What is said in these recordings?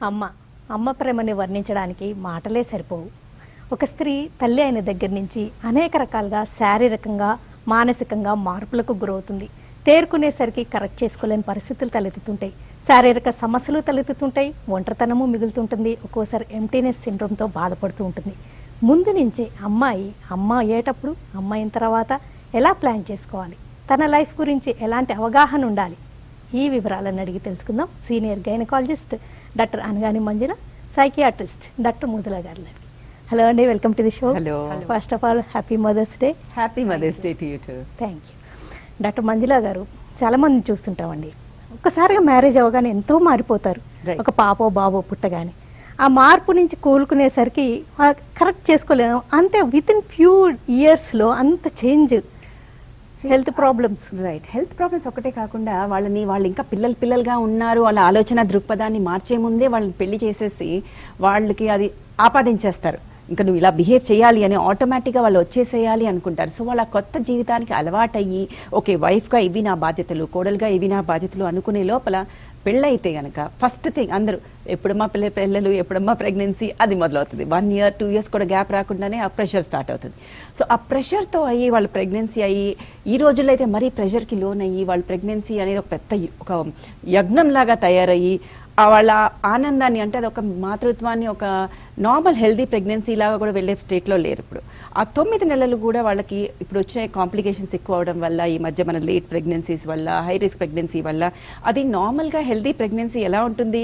అమ్మ అమ్మ ప్రేమని వర్ణించడానికి మాటలే సరిపోవు. ఒక స్త్రీ తల్లి అయిన దగ్గర నుంచి అనేక రకాలుగా శారీరకంగా మానసికంగా మార్పులకు గురవుతుంది. తేరుకునేసరికి కరెక్ట్ చేసుకోలేని పరిస్థితులు తలెత్తుతుంటాయి. శారీరక సమస్యలు తలెత్తుతుంటాయి. ఒంటరితనము మిగులుతుంటుంది. ఒక్కోసారి ఎంటీనెస్ సిండ్రోమ్తో బాధపడుతూ ఉంటుంది. ముందు నుంచి అమ్మ అయ్యేటప్పుడు అమ్మ అయిన తర్వాత ఎలా ప్లాన్ చేసుకోవాలి, తన లైఫ్ గురించి ఎలాంటి అవగాహన ఉండాలి, ఈ వివరాలను అడిగి తెలుసుకుందాం. Senior gynaecologist doctor Anagani Manjula, psychiatrist doctor Mudula గారు. హలో అండి, welcome to the show. Hello. First of all happy mother's day. Happy mother's day to you too. Thank you. Doctor Manjula గారు, చాలామంది చూస్తుంటామండి, ఒక్కసారిగా మ్యారేజ్ అవ్వగానే ఎంతో మారిపోతారు. ఒక పాపో బాబో పుట్టగానే ఆ మార్పు నుంచి కోలుకునేసరికి కరెక్ట్ చేసుకోలేము. అంతే విత్ ఇన్ ఫ్యూ ఇయర్స్లో అంత change. Health problems, right. Health problems ఒకటే కాకుండా వాళ్ళు ఇంకా పిల్లలుగా ఉన్నారు, వాళ్ళ ఆలోచన దృక్పథాన్ని మార్చే ముందే వాళ్ళని పెళ్లి చేసేసి వాళ్ళకి అది ఆపాదించేస్తారు. ఇంకా నువ్వు ఇలా బిహేవ్ చేయాలి అని ఆటోమేటిక్గా వాళ్ళు వచ్చేసేయాలి అనుకుంటారు. సో వాళ్ళ కొత్త జీవితానికి అలవాటయ్యి ఓకే వైఫ్గా ఇవి నా బాధ్యతలు, కోడలుగా ఇవి నా బాధ్యతలు అనుకునే లోపల పెళ్ళైతే కనుక ఫస్ట్ థింగ్ అందరూ ఎప్పుడమ్మా పిల్లలు ఎప్పుడమ్మా ప్రెగ్నెన్సీ అది మొదలవుతుంది. 1 year 2 years కూడా గ్యాప్ రాకుండానే ఆ ప్రెషర్ స్టార్ట్ అవుతుంది. సో ఆ ప్రెషర్తో అయ్యి వాళ్ళు ప్రెగ్నెన్సీ అయ్యి ఈ రోజుల్లో అయితే మరీ ప్రెషర్కి లోన్ అయ్యి వాళ్ళు ప్రెగ్నెన్సీ అనేది ఒక యజ్ఞంలాగా తయారయ్యి వాళ్ళ ఆనందాన్ని, అంటే అది ఒక మాతృత్వాన్ని ఒక నార్మల్ హెల్దీ ప్రెగ్నెన్సీ లాగా కూడా వెళ్ళే స్టేట్లో లేరు. ఇప్పుడు ఆ 9 నెలలు కూడా వాళ్ళకి ఇప్పుడు వచ్చే కాంప్లికేషన్స్ ఎక్కువ అవడం వల్ల, ఈ మధ్య మన లేట్ ప్రెగ్నెన్సీస్ వల్ల, హై రిస్క్ ప్రెగ్నెన్సీ వల్ల అది నార్మల్గా హెల్దీ ప్రెగ్నెన్సీ ఎలా ఉంటుంది,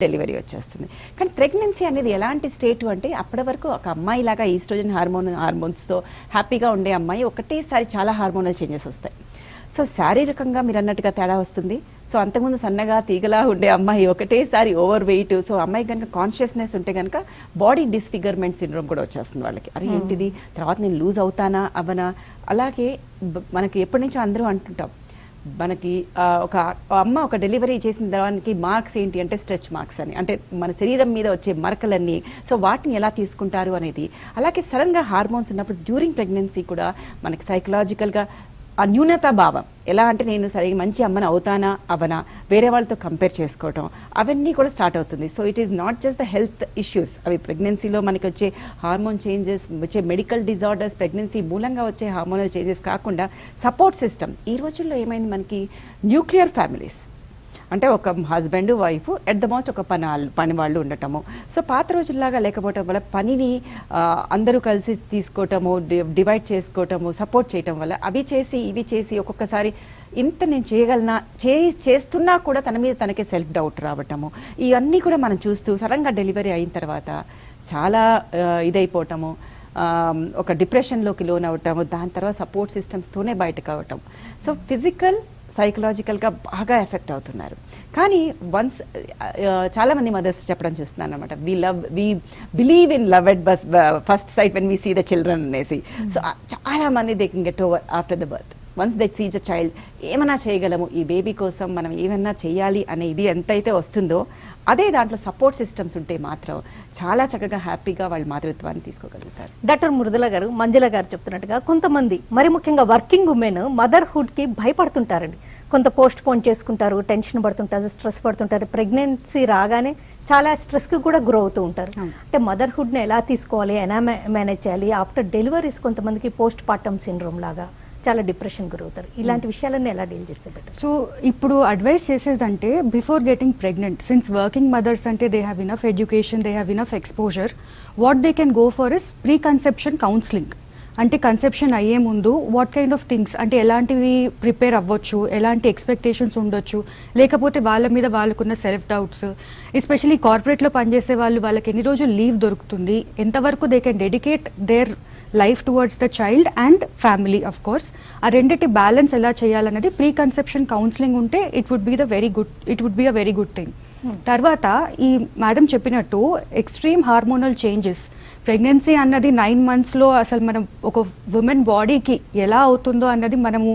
డెలివరీ వచ్చేస్తుంది. కానీ ప్రెగ్నెన్సీ అనేది ఎలాంటి స్టేట్ అంటే అప్పటి వరకు ఒక అమ్మాయి లాగా ఈస్ట్రోజన్ హార్మోన్స్తో హ్యాపీగా ఉండే అమ్మాయి ఒకటేసారి చాలా హార్మోనల్ చేంజెస్ వస్తాయి. సో శారీరకంగా మీరు అన్నట్టుగా తేడా వస్తుంది. సో అంతకుముందు సన్నగా తీగలా ఉండే అమ్మాయి ఒకటేసారి ఓవర్ వెయిట్. సో అమ్మాయి కనుక కాన్షియస్నెస్ ఉంటే కనుక బాడీ డిస్ఫిగర్మెంట్ సిండ్రోమ్ కూడా వచ్చేస్తుంది వాళ్ళకి. అరే ఏంటిది, తర్వాత నేను లూజ్ అవుతానా అవనా. అలాగే మనకి ఎప్పటి నుంచో అందరూ అంటుంటాం, మనకి ఒక అమ్మ ఒక డెలివరీ చేసిన తర్వాత మార్క్స్ ఏంటి అంటే స్ట్రెచ్ మార్క్స్ అని, అంటే మన శరీరం మీద వచ్చే మరకలన్నీ. సో వాటిని ఎలా తీసుకుంటారు అనేది. అలాగే సడన్గా హార్మోన్స్ ఉన్నప్పుడు డ్యూరింగ్ ప్రెగ్నెన్సీ కూడా మనకి సైకలాజికల్గా ఆ న్యూనతా భావం ఎలా అంటే నేను సరిగ్గా మంచి అమ్మని అవుతానా అవనా, వేరే వాళ్ళతో కంపేర్ చేసుకోవటం, అవన్నీ కూడా స్టార్ట్ అవుతుంది. So it is not just the health issues, అవి ప్రెగ్నెన్సీలో మనకి వచ్చే హార్మోన్ చేంజెస్, వచ్చే మెడికల్ డిజార్డర్స్, ప్రెగ్నెన్సీ మూలంగా వచ్చే హార్మోనల్ చేంజెస్ కాకుండా సపోర్ట్ సిస్టమ్. ఈ రోజుల్లో ఏమైంది, మనకి న్యూక్లియర్ ఫ్యామిలీస్ అంటే ఒక husband wife at the most ఒక పని వాళ్ళు ఉండటము. సో పాత రోజుల్లాగా లేకపోవటం వల్ల పనిని అందరూ కలిసి తీసుకోవటము, డివైడ్ చేసుకోవటము, సపోర్ట్ చేయటం వల్ల అవి చేసి ఇవి చేసి ఒక్కొక్కసారి ఇంత నేను చేయగలనా, చేస్తున్నా కూడా తన మీద తనకే సెల్ఫ్ డౌట్ రావటము, ఇవన్నీ కూడా మనం చూస్తూ సడన్గా డెలివరీ అయిన తర్వాత చాలా ఇదైపోవటము, ఒక డిప్రెషన్లోకి లోన్ అవటము, దాని తర్వాత సపోర్ట్ సిస్టమ్స్తోనే బయటకు అవటం. సో ఫిజికల్ సైకలాజికల్గా బాగా ఎఫెక్ట్ అవుతున్నారు. కానీ వన్స్ చాలామంది మదర్స్ చెప్పడం చూస్తున్నాను అనమాట, we believe in love at first sight when we see the children అనేసి. సో చాలామంది they can get over after the birth. Once they see the child ఏమైనా చేయగలము, ఈ బేబీ కోసం మనం ఏమైనా చేయాలి అనే ఇది ఎంతైతే వస్తుందో, అదే దాంట్లో సపోర్ట్ సిస్టమ్స్ ఉంటే మాత్రం చాలా చక్కగా హ్యాపీగా వాళ్ళు మాతృత్వాన్ని తీసుకోగలుగుతారు. డాక్టర్ మురుదల గారు, మంజుల గారు చెప్తున్నట్టుగా కొంతమంది మరి ముఖ్యంగా వర్కింగ్ ఉమెన్ మదర్హుడ్కి భయపడుతుంటారండి. కొంత పోస్ట్ పోన్ చేసుకుంటారు, టెన్షన్ పడుతుంటారు, స్ట్రెస్ పడుతుంటారు. ప్రెగ్నెన్సీ రాగానే చాలా స్ట్రెస్కి కూడా గురవుతూ ఉంటారు. అంటే మదర్హుడ్ని ఎలా తీసుకోవాలి, ఎలా మేనేజ్ చేయాలి, ఆఫ్టర్ డెలివరీస్ కొంతమందికి పోస్ట్ పార్టమ్ సిండ్రోమ్ లాగా చాలా డిప్రెషన్ గురవుతారు. ఇలాంటి విషయాలన్నీ ఎలా డీల్ చేస్తే బెటర్? సో ఇప్పుడు అడ్వైస్ చేసేదంటే before getting pregnant, since working mothers అంటే they have enough education, they have enough exposure, what they can go for is pre conception counselling. అంటే కన్సెప్షన్ అయ్యే ముందు వాట్ కైండ్ ఆఫ్ థింగ్స్, అంటే ఎలాంటివి prepare అవ్వచ్చు, ఎలాంటి ఎక్స్పెక్టేషన్స్ ఉండొచ్చు, లేకపోతే వాళ్ళ మీద వాళ్ళకున్న సెల్ఫ్ డౌట్స్, ఎస్పెషలీ కార్పొరేట్లో పనిచేసే వాళ్ళకి ఎన్ని రోజులు లీవ్ దొరుకుతుంది, ఎంతవరకు they can dedicate their life towards the child and family. Of course ఆ రెండింటి బ్యాలెన్స్ ఎలా చేయాలన్నది ప్రీ కన్సెప్షన్ కౌన్సిలింగ్ ఉంటే it would be a very good thing. తర్వాత ఈ మేడం చెప్పినట్టు ఎక్స్ట్రీమ్ హార్మోనల్ చేంజెస్, ప్రెగ్నెన్సీ అన్నది 9 monthsలో అసలు మనం ఒక ఉమెన్ బాడీకి ఎలా అవుతుందో అన్నది మనము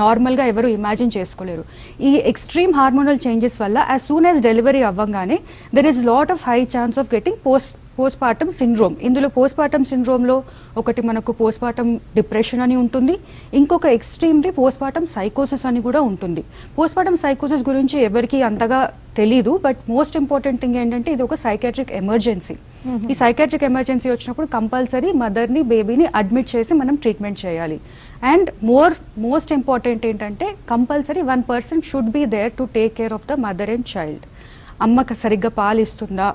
నార్మల్గా ఎవరు ఇమాజిన్ చేసుకోలేరు. ఈ ఎక్స్ట్రీమ్ హార్మోనల్ చేంజెస్ వల్ల యాజ్ సూన్ యాజ్ డెలివరీ అవ్వగానే there is lot of high chance of getting postpartum syndrome. ఇందులో పోస్ట్పార్టమ్ సిండ్రోమ్లో ఒకటి మనకు పోస్ట్పార్టమ్ డిప్రెషన్ అని ఉంటుంది, ఇంకొక ఎక్స్ట్రీమ్లీ పోస్ట్పార్టమ్ సైకోసిస్ అని కూడా ఉంటుంది. పోస్ట్పార్టమ్ సైకోసిస్ గురించి ఎవరికి అంతగా తెలీదు, బట్ మోస్ట్ ఇంపార్టెంట్ థింగ్ ఏంటంటే ఇది ఒక సైకాట్రిక్ ఎమర్జెన్సీ. ఈ సైకాట్రిక్ ఎమర్జెన్సీ వచ్చినప్పుడు కంపల్సరీ మదర్ని బేబీని అడ్మిట్ చేసి మనం ట్రీట్మెంట్ చేయాలి. అండ్ మోస్ట్ ఇంపార్టెంట్ ఏంటంటే compulsory 1 person should be there to take care of the mother and child. అమ్మకి సరిగ్గా పాలిస్తుందా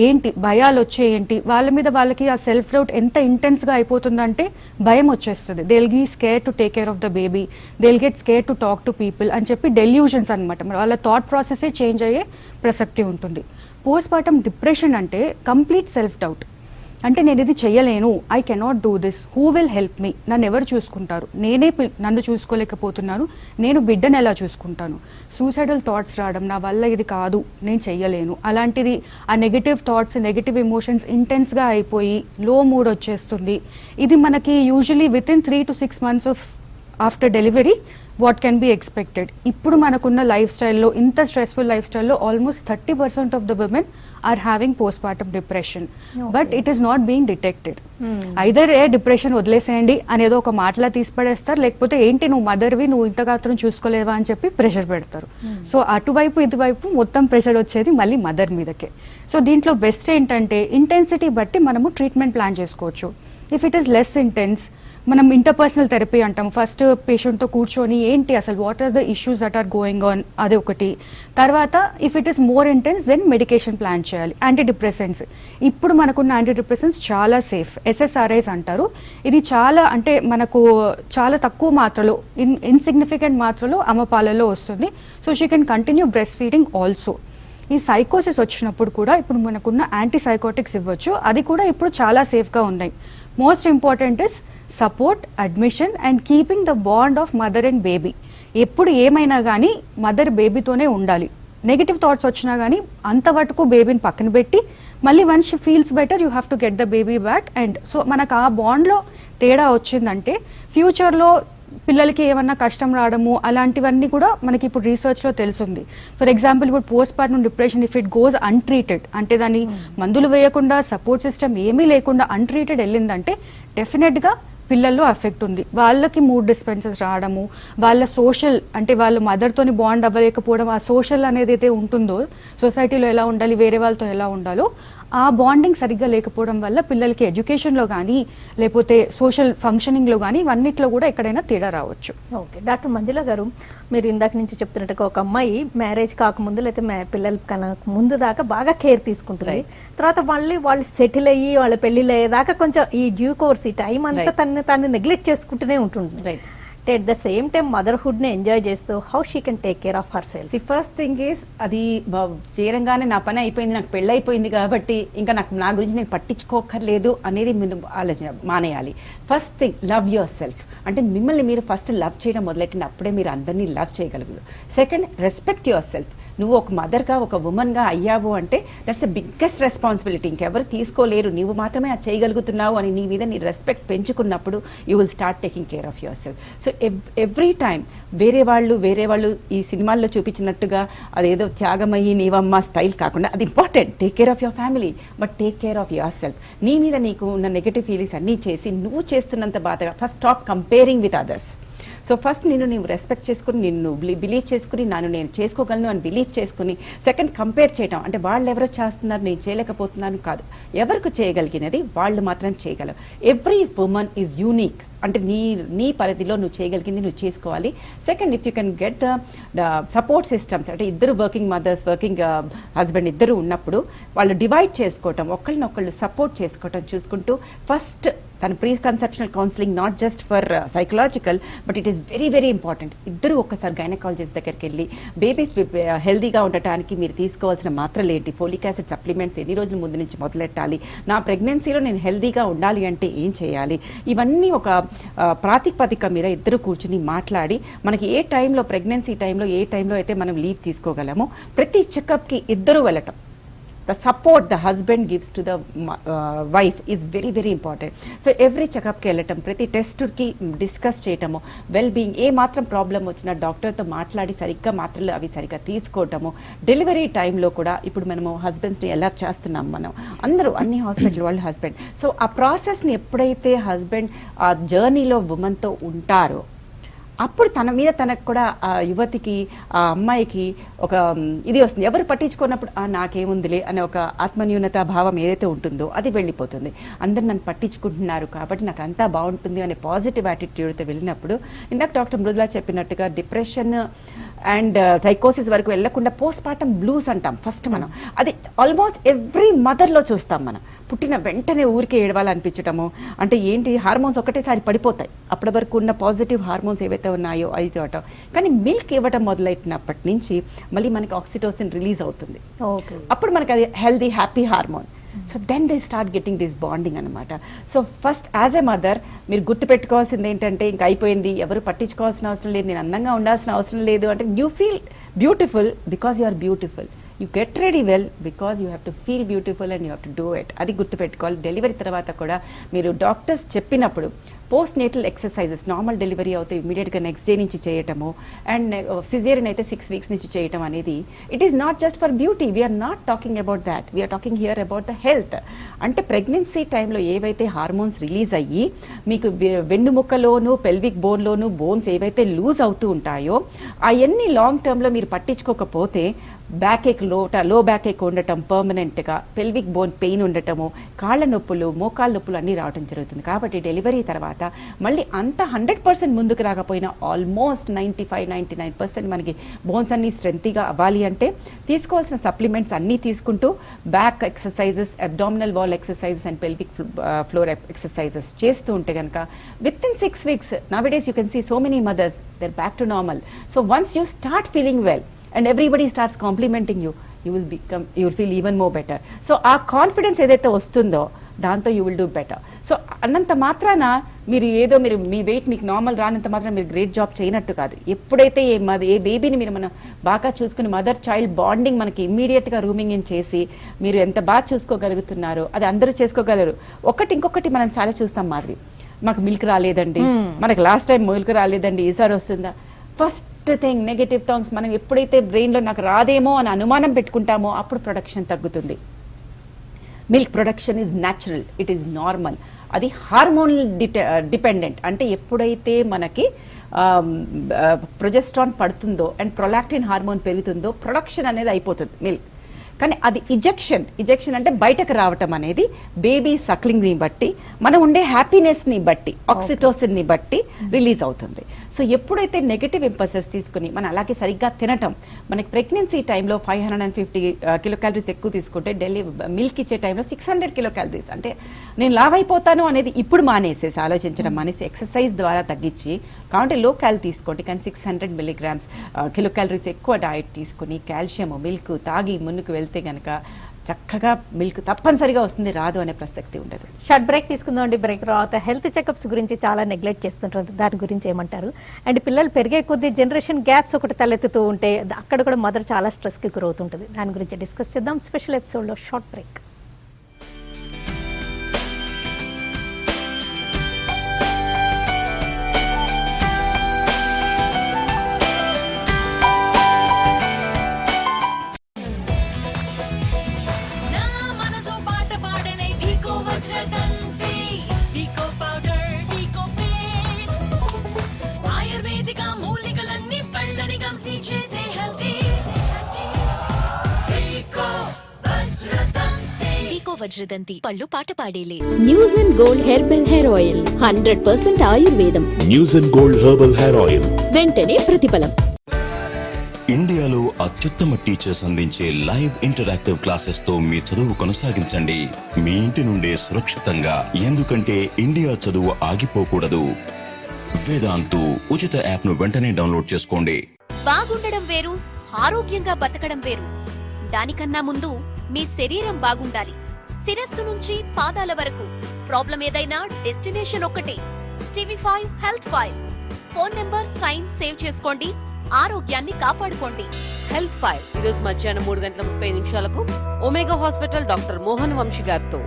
ఏంటి, భయాలు వచ్చేయంటి, వాళ్ళ మీద వాళ్ళకి ఆ సెల్ఫ్ డౌట్ ఎంత ఇంటెన్స్గా అయిపోతుందంటే భయం వచ్చేస్తుంది. They will be scare to take care of the baby, they will get scare to talk to people అని చెప్పి డెల్యూషన్స్ అనమాట. వాళ్ళ థాట్ ప్రాసెసే చేంజ్ అయ్యే ప్రసక్తి ఉంటుంది. పోస్ట్పార్టమ్ డిప్రెషన్ అంటే కంప్లీట్ సెల్ఫ్ డౌట్. అంటే నేను ఇది చెయ్యలేను, I cannot do this, who will help me, నన్ను ఎవరు చూసుకుంటారు, నేనే నన్ను చూసుకోలేకపోతున్నాను, నేను బిడ్డను ఎలా చూసుకుంటాను, సూసైడల్ థాట్స్ రావడం, నా వల్ల ఇది కాదు, నేను చెయ్యలేను, అలాంటిది ఆ నెగిటివ్ థాట్స్ నెగిటివ్ ఎమోషన్స్ ఇంటెన్స్గా అయిపోయి లో మూడ్ వచ్చేస్తుంది. ఇది మనకి usually within 3 to 6 months of after delivery what can be expected. ఇప్పుడు మనకున్న లైఫ్ స్టైల్లో, ఇంత స్ట్రెస్ఫుల్ లైఫ్ స్టైల్లో almost 30% of the women are having postpartum depression, but it is not being detected. Either depression వదిలేసేయండి అనేదో ఒక మాటలా తీసిపడేస్తారు, లేకపోతే ఏంటి నువ్వు మదర్వి, నువ్వు ఇంతగాత్రం చూసుకోలేవా అని చెప్పి ప్రెషర్ పెడతారు. సో అటువైపు ఇటువైపు మొత్తం ప్రెషర్ వచ్చేది మళ్ళీ మదర్ మీదకే. సో దీంట్లో బెస్ట్ ఏంటంటే ఇంటెన్సిటీ బట్టి మనము ట్రీట్మెంట్ ప్లాన్ చేసుకోవచ్చు. If it is less intense, మనం ఇంటర్పర్సనల్ థెరపీ అంటాం. ఫస్ట్ పేషెంట్తో కూర్చొని ఏంటి అసలు what are the issues that are going on, అది ఒకటి. తర్వాత if it is more intense then medication plan చేయాలి. యాంటీ డిప్రెసెంట్స్, ఇప్పుడు మనకున్న యాంటీ డిప్రెసెంట్స్ చాలా సేఫ్, SSRIs అంటారు. ఇది చాలా అంటే మనకు చాలా తక్కువ మాత్రలో, ఇన్సిగ్నిఫికెంట్ మాత్రలో అమ్మ పాలలో వస్తుంది. So she can continue breast feeding also. ఈ సైకోసిస్ వచ్చినప్పుడు కూడా ఇప్పుడు మనకున్న యాంటీ సైకోటిక్స్ ఇవ్వచ్చు, అది కూడా ఇప్పుడు చాలా సేఫ్గా ఉన్నాయి. Most important is support, admission and keeping the bond of mother and baby. ఎప్పుడు ఏమైనా కానీ మదర్ బేబీతోనే ఉండాలి. నెగిటివ్ థాట్స్ వచ్చినా కానీ అంతవరకు బేబీని పక్కన పెట్టి మళ్ళీ once she feels better you have to get the baby back. And so మనకు ఆ బాండ్లో తేడా వచ్చిందంటే ఫ్యూచర్లో పిల్లలకి ఏమన్నా కష్టం రావడము అలాంటివన్నీ కూడా మనకి ఇప్పుడు రీసెర్చ్లో తెలుస్తుంది. ఫర్ ఎగ్జాంపుల్ ఇప్పుడు postpartum depression if it goes untreated, అంటే దాన్ని మందులు వేయకుండా సపోర్ట్ సిస్టమ్ ఏమీ లేకుండా అన్ట్రీటెడ్ వెళ్ళిందంటే డెఫినెట్గా పిల్లల్లో ఎఫెక్ట్ ఉంది. వాళ్ళకి మూడ్ డిస్పెన్సెస్ రావడము, వాళ్ళ సోషల్ అంటే వాళ్ళ మదర్తోని బాండ్ అవ్వలేకపోవడం, ఆ సోషల్ అనేది అయితే ఉంటుందో సొసైటీలో ఎలా ఉండాలి, వేరే వాళ్ళతో ఎలా ఉండాలో ఆ బాండింగ్ సరిగ్గా లేకపోవడం వల్ల పిల్లలకి ఎడ్యుకేషన్లో కానీ లేకపోతే సోషల్ ఫంక్షనింగ్లో కానీ ఇవన్నిట్లో కూడా ఎక్కడైనా తేడా రావచ్చు. ఓకే డాక్టర్ మంజుల గారు, మీరు ఇందాక నుంచి చెప్తున్నట్టుగా ఒక అమ్మాయి మ్యారేజ్ కాకముందు లేకపోతే పిల్లల కన్నా ముందు దాకా బాగా కేర్ తీసుకుంటుంది, తర్వాత మళ్ళీ వాళ్ళు సెటిల్ అయ్యి వాళ్ళ పెళ్ళిళ్ళు అయ్యేదాకా కొంచెం ఈ డ్యూ కోర్స్ ఈ టైం అంతా తను నెగ్లెక్ట్ చేసుకుంటూనే ఉంటుంది. At the same time motherhood ని ఎంజాయ్ చేస్తూ how she can take care of her self. The first thing is అది చేరంగానే నా పని అయిపోయింది, నాకు పెళ్ళి అయిపోయింది కాబట్టి ఇంకా నాకు నా గురించి నేను పట్టించుకోకర్లేదు అనేది మీరు ఆలోచన మానేయాలి. First thing love your self, అంటే మిమ్మల్ని మీరు ఫస్ట్ లవ్ చేయడం మొదలెట్టిన అప్పుడే మీరు అందరినీ లవ్ చేయగలరు. Second, respect your self. నువ్వు ఒక మదర్గా ఒక ఉమెన్గా అయ్యావు అంటే దట్స్ ద బిగ్గెస్ట్ రెస్పాన్సిబిలిటీ, ఇంకెవరు తీసుకోలేరు, నువ్వు మాత్రమే అది చేయగలుగుతున్నావు అని నీ మీద నీ రెస్పెక్ట్ పెంచుకున్నప్పుడు you will start taking care of yourself. So every time వేరే వాళ్ళు ఈ సినిమాల్లో చూపించినట్టుగా అదేదో త్యాగమయ్యి నీవమ్మ స్టైల్ కాకుండా అది important, take care of your family but take care of your self. నీ మీద నీకు ఉన్న నెగటివ్ ఫీలింగ్స్ అన్నీ చేసి నువ్వు చేస్తున్నంత బాధగా first stop comparing with others. So first నీవు రెస్పెక్ట్ చేసుకుని, నిన్ను బిలీవ్ చేసుకుని నేను చేసుకోగలను అని బిలీవ్ చేసుకుని, సెకండ్ కంపేర్ చేయడం అంటే వాళ్ళు ఎవరో చేస్తున్నారు నేను చేయలేకపోతున్నాను కాదు, ఎవరికి చేయగలిగినది వాళ్ళు మాత్రం చేయగలరు. ఎవ్రీ ఉమెన్ ఈజ్ యూనిక్, అంటే నీ పరిధిలో నువ్వు చేయగలిగింది నువ్వు చేసుకోవాలి. Second, if you can get support systems, అంటే ఇద్దరు వర్కింగ్ మదర్స్ వర్కింగ్ హస్బెండ్ ఇద్దరు ఉన్నప్పుడు వాళ్ళు డివైడ్ చేసుకోవటం, ఒకళ్ళనొకళ్ళు సపోర్ట్ చేసుకోవటం చూసుకుంటూ ఫస్ట్ తన pre conceptional counselling not just for psychological but it is very very important. ఇద్దరు ఒక్కసారి గైనకాలజిస్ట్ దగ్గరికి వెళ్ళి బేబీ హెల్దీగా ఉండటానికి మీరు తీసుకోవాల్సిన మాత్రలు ఏంటి, ఫోలిక్ యాసిడ్ సప్లిమెంట్స్ ఎన్ని రోజుల ముందు నుంచి మొదలెట్టాలి, నా ప్రెగ్నెన్సీలో నేను హెల్దీగా ఉండాలి అంటే ఏం చేయాలి, ఇవన్నీ ఒక ప్రాతిపదిక మీద ఇద్దరు కూర్చుని మాట్లాడి మనకి ఏ టైంలో ప్రెగ్నెన్సీ టైంలో ఏ టైంలో అయితే మనం లీవ్ తీసుకోగలమో ప్రతి చెకప్కి ఇద్దరు వెళ్ళటం. the support the husband gives to the wife is very very important. So every checkup కి వెళ్ళటం, ప్రతి టెస్ట్ కి డిస్కస్ చేయటము, వెల్ బీయింగ్, ఏ మాత్రం ప్రాబ్లం వచ్చినా డాక్టర్తో మాట్లాడి సరిగ్గా మాత్రలు అవి సరిగ్గా తీసుకోవటము. డెలివరీ టైంలో కూడా ఇప్పుడు మనము హస్బెండ్స్ని ఎలా చేస్తున్నాం, మనం అందరూ అన్ని హాస్పిటల్ వాళ్ళు హస్బెండ్. సో ఆ ప్రాసెస్ని ఎప్పుడైతే హస్బెండ్ ఆ జర్నీలో ఉమెన్తో ఉంటారో అప్పుడు తన మీద తనకు కూడా ఆ యువతికి, ఆ అమ్మాయికి ఒక ఇది వస్తుంది. ఎవరు పట్టించుకున్నప్పుడు నాకేముందిలే అనే ఒక ఆత్మన్యూనత భావం ఏదైతే ఉంటుందో అది వెళ్ళిపోతుంది. అందరు నన్ను పట్టించుకుంటున్నారు కాబట్టి నాకు అంతా బాగుంటుంది అనే పాజిటివ్ యాటిట్యూడ్తో వెళ్ళినప్పుడు, ఇందాక డాక్టర్ మృదులా చెప్పినట్టుగా డిప్రెషన్ అండ్ సైకోసిస్ వరకు వెళ్లకుండా పోస్ట్ పార్టం బ్లూస్ అంటాం ఫస్ట్ మనం. అది ఆల్మోస్ట్ ఎవ్రీ మదర్లో చూస్తాం మనం. పుట్టిన వెంటనే ఊరికే ఏడవాలనిపించటము, అంటే ఏంటి హార్మోన్స్ ఒకటేసారి పడిపోతాయి. అప్పటి వరకు ఉన్న పాజిటివ్ హార్మోన్స్ ఏవైతే ఉన్నాయో అది చూడటం. కానీ మిల్క్ ఇవ్వటం మొదలైనప్పటి నుంచి మళ్ళీ మనకి ఆక్సిటోసిన్ రిలీజ్ అవుతుంది. అప్పుడు మనకి అది healthy happy hormone. So then they start getting this bonding అనమాట. So first as a mother మీరు గుర్తుపెట్టుకోవాల్సింది ఏంటంటే, ఇంకా అయిపోయింది, ఎవరు పట్టించుకోవాల్సిన అవసరం లేదు, నేను అందంగా ఉండాల్సిన అవసరం లేదు అంటే, you feel beautiful because you are beautiful. You get ready well because you have to feel beautiful and you have to do it. అది గుర్తుపెట్టుకోవాలి. డెలివరీ తర్వాత కూడా మీరు డాక్టర్స్ చెప్పినప్పుడు postnatal exercises, normal delivery అవుతాయి ఇమీడియట్గా నెక్స్ట్ డే నుంచి చేయటము, అండ్ సిజేరియన్ అయితే 6 weeks నుంచి చేయటం అనేది, it is not just for beauty. We're not talking about that, we're talking here about the health. అంటే ప్రెగ్నెన్సీ టైంలో ఏవైతే హార్మోన్స్ రిలీజ్ అయ్యి మీకు వెన్నుముక్కలోను పెల్విక్ బోన్లోను బోన్స్ ఏవైతే లూజ్ అవుతూ ఉంటాయో అవన్నీ లాంగ్ టర్మ్లో మీరు పట్టించుకోకపోతే బ్యాక్ ఏక్, లో బ్యాక్ ఏక్ ఉండటం పర్మనెంట్గా, పెల్విక్ బోన్ పెయిన్ ఉండటము, కాళ్ళ నొప్పులు, మోకాళ్ళ నొప్పులు అన్నీ రావడం జరుగుతుంది. కాబట్టి డెలివరీ తర్వాత మళ్ళీ అంత 100% ముందుకు రాకపోయినా ఆల్మోస్ట్ 95-99% మనకి బోన్స్ అన్నీ స్ట్రెంత్గా అవ్వాలి అంటే తీసుకోవాల్సిన సప్లిమెంట్స్ అన్నీ తీసుకుంటూ back exercises, abdominal wall exercises and pelvic floor exercises చేస్తూ ఉంటే కనుక with in 6 weeks nowadays you can see so many mothers, they're back to normal. So once you start feeling well and everybody starts complimenting you, you will feel even more better. So our confidence ఏదైతే వస్తుందో దాంతో you will do better. So అన్నంత మాత్రాన మీరు మీ wait మీకు normal రానంత మాత్రం మీరు గ్రేట్ జాబ్ చేయనట్టు కాదు. ఎప్పుడైతే ఏ బేబీని మనం బాగా చూసుకుని మదర్ చైల్డ్ బాండింగ్ మనకి ఇమ్మీడియట్గా రూమింగ్ ఇన్ చేసి మీరు ఎంత బాగా చూసుకోగలుగుతున్నారో అది అందరూ చేసుకోగలరు. ఇంకొకటి మనం చాలా చూస్తాం, మాధవి మాకు మిల్క్ రాలేదండి, మనకు లాస్ట్ టైం మిల్క్ రాలేదండి, ఈసారి వస్తుందా. ఫస్ట్ థింగ్ నెగటివ్ థాట్స్ మనం ఎప్పుడైతే బ్రెయిన్లో నాకు రాదేమో అని అనుమానం పెట్టుకుంటామో అప్పుడు ప్రొడక్షన్ తగ్గుతుంది. Milk production is natural, it is normal. అది హార్మోనల్ డిపెండెంట్. అంటే ఎప్పుడైతే మనకి ప్రొజెస్ట్రాన్ పడుతుందో అండ్ ప్రొలాక్టిన్ హార్మోన్ పెరుగుతుందో ప్రొడక్షన్ అనేది అయిపోతుంది మిల్క్. కానీ అది ఇజెక్షన్ అంటే బయటకు రావటం అనేది బేబీ సక్లింగ్ని బట్టి, మనం ఉండే హ్యాపీనెస్ని బట్టి, ఆక్సిటోసిన్ని బట్టి రిలీజ్ అవుతుంది. సో ఎప్పుడైతే నెగటివ్ ఇంపల్సెస్ తీసుకుని మనం అలాగే సరిగ్గా తినటం, మనకి ప్రెగ్నెన్సీ టైంలో 550 కిలోకాలరీస్ ఎక్కువ తీసుకుంటే మిల్క్ ఇచ్చే టైంలో 600 కిలోకాలరీస్, అంటే నేను లావ్ అయిపోతాను అనేది ఇప్పుడు మానేసేసి ఆలోచించడం మానేసి ఎక్సర్సైజ్ ద్వారా తగ్గించి, కాబట్టి లో క్యాల్ తీసుకోండి కానీ 600 milligrams కిలోకాలరీస్ ఎక్కువ డైట్ తీసుకుని కాల్షియం మిల్క్ తాగి ముందుకు వెళ్తే కనుక చక్కగా మిల్క్ తప్పనిసరిగా వస్తుంది, రాదు అనే ప్రసక్తి ఉండదు. షార్ట్ బ్రేక్ తీసుకుందామండి. బ్రేక్ తర్వాత హెల్త్ చెకప్స్ గురించి చాలా నెగ్లెక్ట్ చేస్తుంటారు, దాని గురించి ఏమంటారు? అండ్ పిల్లలు పెరిగే కొద్దీ జనరేషన్ గ్యాప్స్ ఒకటి తలెత్తుతూ ఉంటే అక్కడ కూడా మదర్ చాలా స్ట్రెస్కి గురవుతుంటుంది. దాని గురించి డిస్కస్ చేద్దాం స్పెషల్ ఎపిసోడ్లో. Short break. వజ్రదంతి పళ్ళు పాట పాడేలే. News and gold herbal hair oil 100% ఆయుర్వేదం. News and gold herbal hair oil, వెంటనే ప్రతిఫలం. ఇండియాలో అత్యుత్తమ టీచర్స్ అందించే లైవ్ ఇంటరాక్టివ్ క్లాసెస్ తో మీ చదువు కొనసాగించండి మీ ఇంటి నుండే సురక్షితంగా. ఎందుకంటే ఇండియా చదువు ఆగిపోకూడదు. వేదాంతు ఉచిత యాప్ ను వెంటనే డౌన్లోడ్ చేసుకోండి. బాగుండడం వేరు, ఆరోగ్యంగా బతకడం వేరు. దానికన్నా ముందు మీ శరీరం బాగుండాలి. శిరస్సు నుంచి పాదాల వరకు ప్రాబ్లం ఏదైనా డెస్టినేషన్ ఒక్కటే, TV five health 5. Phone number, time save చేసుకోండి ఆరోగ్యాన్ని కాపాడుకోండి. హెల్త్ ఫైల్ ఈరోజు మధ్యాహ్నం 3:30 omega hospital doctor Mohan Vamsi గారితో.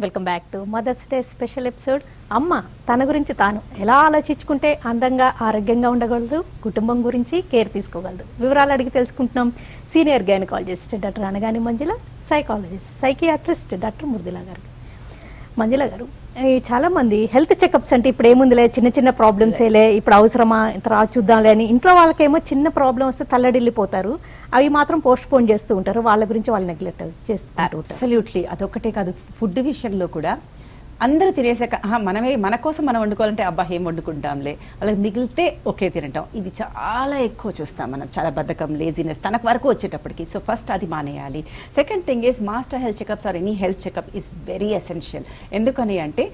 Welcome back to mother's day special episode. అమ్మ తన గురించి తాను ఎలా ఆలోచించుకుంటే అందంగా ఆరోగ్యంగా ఉండగలదు, కుటుంబం గురించి కేర్ తీసుకోగలదు. వివరాలు అడిగి తెలుసుకుంటున్నాం సీనియర్ గైనకాలజిస్ట్ డాక్టర్ అనగాని మంజుల, సైకాలజిస్ట్ సైకియాట్రిస్ట్ డాక్టర్ మురళి గారు. మంజుల గారు, చాలామంది హెల్త్ చెకప్స్ అంటే ఇప్పుడు ఏముందిలే చిన్న చిన్న ప్రాబ్లమ్సేలే, ఇప్పుడు అవసరమా తర్వాత చూద్దాంలే అని ఇంట్లో వాళ్ళకేమో చిన్న ప్రాబ్లం వస్తే తల్లడిల్లిపోతారు. అవి మాత్రం పోస్ట్ పోన్ చేస్తూ ఉంటారు. వాళ్ళ గురించి వాళ్ళు నెగ్లెక్ట్ చేస్తుంటారు. అబ్సల్యూట్లీ. అదొక్కటే కాదు, ఫుడ్ విషయంలో కూడా అందరూ తినేసాక మనమే మన కోసం మనం వండుకోవాలంటే అబ్బా ఏం వండుకుంటాంలే, అలాగే మిగిలితే ఒకే తినటం, ఇది చాలా ఎక్కువ చూస్తాం మనం. చాలా బద్ధకం, లేజినెస్ తనకు వరకు వచ్చేటప్పటికి. సో ఫస్ట్ అది మానేయాలి. Second thing is master health checkups or any health checkup is very essential. ఎందుకని అంటే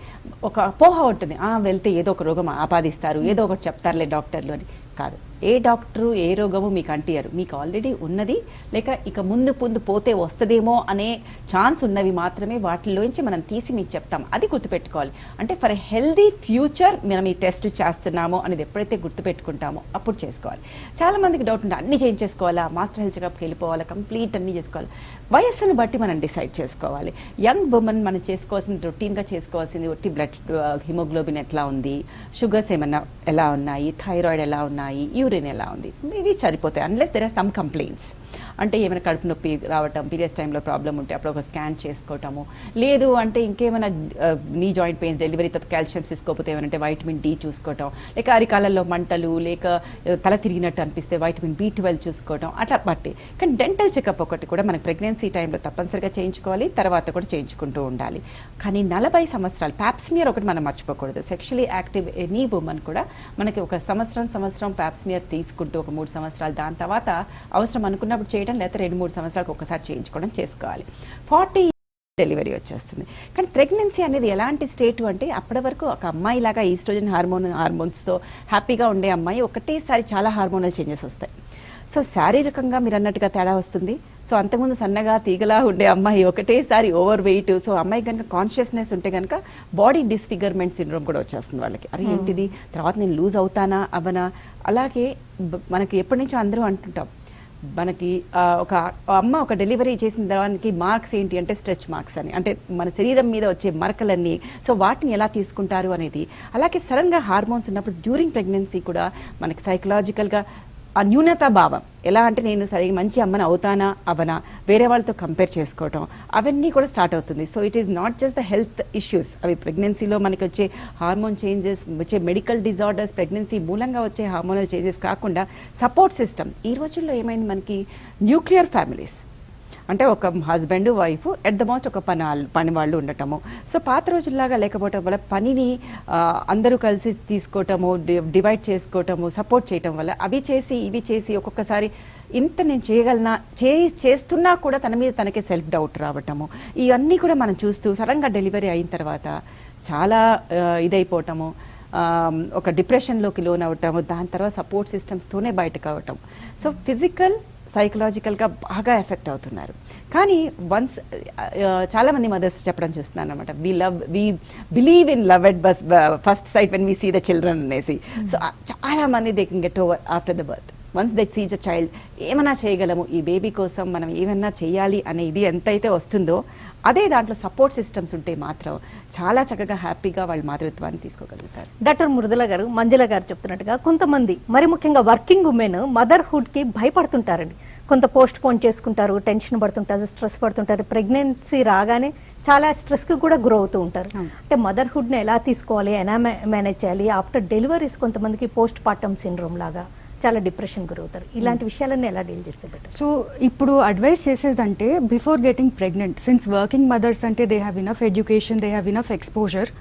ఒక అపోహ ఉంటుంది, వెళ్తే ఏదో ఒక రోగం ఆపాదిస్తారు, ఏదో ఒకటి చెప్తారులే డాక్టర్లు అని. కాదు, ఏ డాక్టరు ఏ రోగము మీకు అంటియారు. మీకు ఆల్రెడీ ఉన్నది లేక ఇక ముందు పోతే వస్తుందేమో అనే ఛాన్స్ ఉన్నవి మాత్రమే వాటిలోంచి మనం తీసి మీకు చెప్తాం. అది గుర్తుపెట్టుకోవాలి. అంటే ఫర్ ఎ హెల్దీ ఫ్యూచర్ మనం ఈ టెస్టులు చేస్తున్నామో అనేది ఎప్పుడైతే గుర్తుపెట్టుకుంటామో అప్పుడు చేసుకోవాలి. చాలా మందికి డౌట్ ఉంటుంది, అన్ని చేయించేసుకోవాలా, మాస్టర్ హెల్త్ చెకప్కి వెళ్ళిపోవాలా, కంప్లీట్ అన్ని చేసుకోవాలి. వయస్సును బట్టి మనం డిసైడ్ చేసుకోవాలి. యంగ్ ఉమెన్ మనం చేసుకోవాల్సింది, రొటీన్గా చేసుకోవాల్సింది ఒట్టి బ్లడ్ హిమోగ్లోబిన్ ఎట్లా ఉంది, షుగర్స్ ఏమన్నా ఎలా ఉన్నాయి, థైరాయిడ్ ఎలా ఉన్నాయి, యూరిన్ ఎలా ఉంది, ఇవి సరిపోతాయి. Unless there are some complaints. అంటే ఏమైనా కడుపు నొప్పి రావటం, పీరియడ్స్ టైంలో ప్రాబ్లం ఉంటే అప్పుడు ఒక స్కాన్ చేసుకోవటము, లేదు అంటే ఇంకేమైనా నీ జాయింట్ పెయిన్స్, డెలివరీ తర్వాత కాల్షియం తీసుకోకపోతే ఏమంటే వైటమిన్ డి చూసుకోవటం, లేక అరికాలలో మంటలు, లేక తల తిరిగినట్టు అనిపిస్తే వైటమిన్ B12 చూసుకోవటం, అట్లా బట్టి. కానీ డెంటల్ చెకప్ ఒకటి కూడా మనకి ప్రెగ్నెన్సీ టైంలో తప్పనిసరిగా చేయించుకోవాలి, తర్వాత కూడా చేయించుకుంటూ ఉండాలి. కానీ 40 సంవత్సరాలు ప్యాప్స్మియర్ ఒకటి మనం మర్చిపోకూడదు. సెక్షువలీ యాక్టివ్ ఎనీ ఉమెన్ కూడా మనకి ఒక సంవత్సరం ప్యాప్స్మియర్ తీసుకుంటూ ఒక 3 సంవత్సరాలు, దాని తర్వాత అవసరం అనుకున్నప్పుడు చేయడం, లేకపోతే 2-3 సంవత్సరాలకు ఒకసారి చేసుకోవాలి. 40 డెలివరీ వచ్చేస్తుంది. కానీ ప్రెగ్నెన్సీ అనేది ఎలాంటి స్టేట్ అంటే అప్పటి వరకు ఒక అమ్మాయి లాగా ఈస్ట్రోజన్ హార్మోన్స్తో హ్యాపీగా ఉండే అమ్మాయి ఒకటేసారి చాలా హార్మోనల్ చేంజెస్ వస్తాయి. సో శారీరకంగా మీరు అన్నట్టుగా తేడా వస్తుంది. సో అంతకుముందు సన్నగా తీగలా ఉండే అమ్మాయి ఒకటేసారి ఓవర్ వెయిట్. సో అమ్మాయి కనుక కాన్షియస్నెస్ ఉంటే కనుక బాడీ డిస్ఫిగర్మెంట్ సిండ్రోమ్ కూడా వచ్చేస్తుంది వాళ్ళకి. అరే ఏంటిది, తర్వాత నేను లూజ్ అవుతానా అవనా. అలాగే మనకి ఎప్పటి నుంచో అందరూ అంటుంటాం, మనకి ఒక అమ్మ ఒక డెలివరీ చేసిన తర్వాత మార్క్స్ ఏంటి అంటే స్ట్రెచ్ మార్క్స్ అని, అంటే మన శరీరం మీద వచ్చే మరకలన్నీ. సో వాటిని ఎలా తీసుకుంటారు అనేది. అలాగే సడన్గా హార్మోన్స్ ఉన్నప్పుడు డ్యూరింగ్ ప్రెగ్నెన్సీ కూడా మనకి సైకలాజికల్గా ఆ న్యూనతా భావం ఎలా అంటే నేను సరిగ్గా మంచి అమ్మని అవుతానా అవనా, వేరే వాళ్ళతో కంపేర్ చేసుకోవటం, అవన్నీ కూడా స్టార్ట్ అవుతుంది. So it is not just the health issues, అవి ప్రెగ్నెన్సీలో మనకి వచ్చే హార్మోన్ చేంజెస్, వచ్చే మెడికల్ డిజార్డర్స్, ప్రెగ్నెన్సీ మూలంగా వచ్చే హార్మోనల్ చేంజెస్ కాకుండా సపోర్ట్ సిస్టమ్. ఈ రోజుల్లో ఏమైంది, మనకి న్యూక్లియర్ ఫ్యామిలీస్ అంటే ఒక husband wife at the most ఒక పని వాళ్ళు ఉండటము. సో పాత రోజుల్లాగా లేకపోవటం వల్ల పనిని అందరూ కలిసి తీసుకోవటము, డివైడ్ చేసుకోవటము, సపోర్ట్ చేయటం వల్ల అవి చేసి ఇవి చేసి ఒక్కొక్కసారి ఇంత నేను చేయగలనా, చేస్తున్నా కూడా తన మీద తనకే సెల్ఫ్ డౌట్ రావటము, ఇవన్నీ కూడా మనం చూస్తూ సడన్గా డెలివరీ అయిన తర్వాత చాలా ఇదైపోవటము, ఒక డిప్రెషన్లోకి లోన్ అవ్వటము, దాని తర్వాత సపోర్ట్ సిస్టమ్స్తోనే బయటకు అవ్వటం. సో ఫిజికల్ సైకలాజికల్గా బాగా ఎఫెక్ట్ అవుతున్నారు. కానీ వన్స్ చాలామంది మదర్స్ చెప్పడం చూస్తున్నాను అనమాట, we believe in love at first sight when we see the children అనేసి. సో చాలామంది they can get over after the birth. Once they see the child, ఏమైనా చేయగలము, ఈ బేబీ కోసం మనం ఏమన్నా చేయాలి అనే ఇది ఎంతైతే వస్తుందో, అదే దాంట్లో సపోర్ట్ సిస్టమ్స్ ఉంటే మాత్రం చాలా చక్కగా హ్యాపీగా వాళ్ళు మాతృత్వాన్ని తీసుకోగలుగుతారు. డాక్టర్ మురళి గారు, మంజుల గారు చెప్తున్నట్టుగా కొంతమంది మరి ముఖ్యంగా వర్కింగ్ ఉమెన్ మదర్హుడ్కి భయపడుతుంటారండి. కొంత పోస్ట్ పోన్ చేసుకుంటారు, టెన్షన్ పడుతుంటారు, స్ట్రెస్ పడుతుంటారు. ప్రెగ్నెన్సీ రాగానే చాలా స్ట్రెస్కి కూడా గురవుతూ అవుతూ ఉంటారు. అంటే మదర్హుడ్ని ఎలా తీసుకోవాలి, ఎలా మేనేజ్ చేయాలి, ఆఫ్టర్ డెలివరీస్ కొంతమందికి పోస్ట్ పార్టమ్ సిండ్రోమ్ లాగా చాలా డిప్రెషన్ గురవుతారు. ఇలాంటి విషయాలన్నీ ఎలా డీల్ చేస్తే బెటర్? సో ఇప్పుడు అడ్వైస్ చేసేదంటే before getting pregnant, since working mothers అంటే they have enough education, they have enough exposure,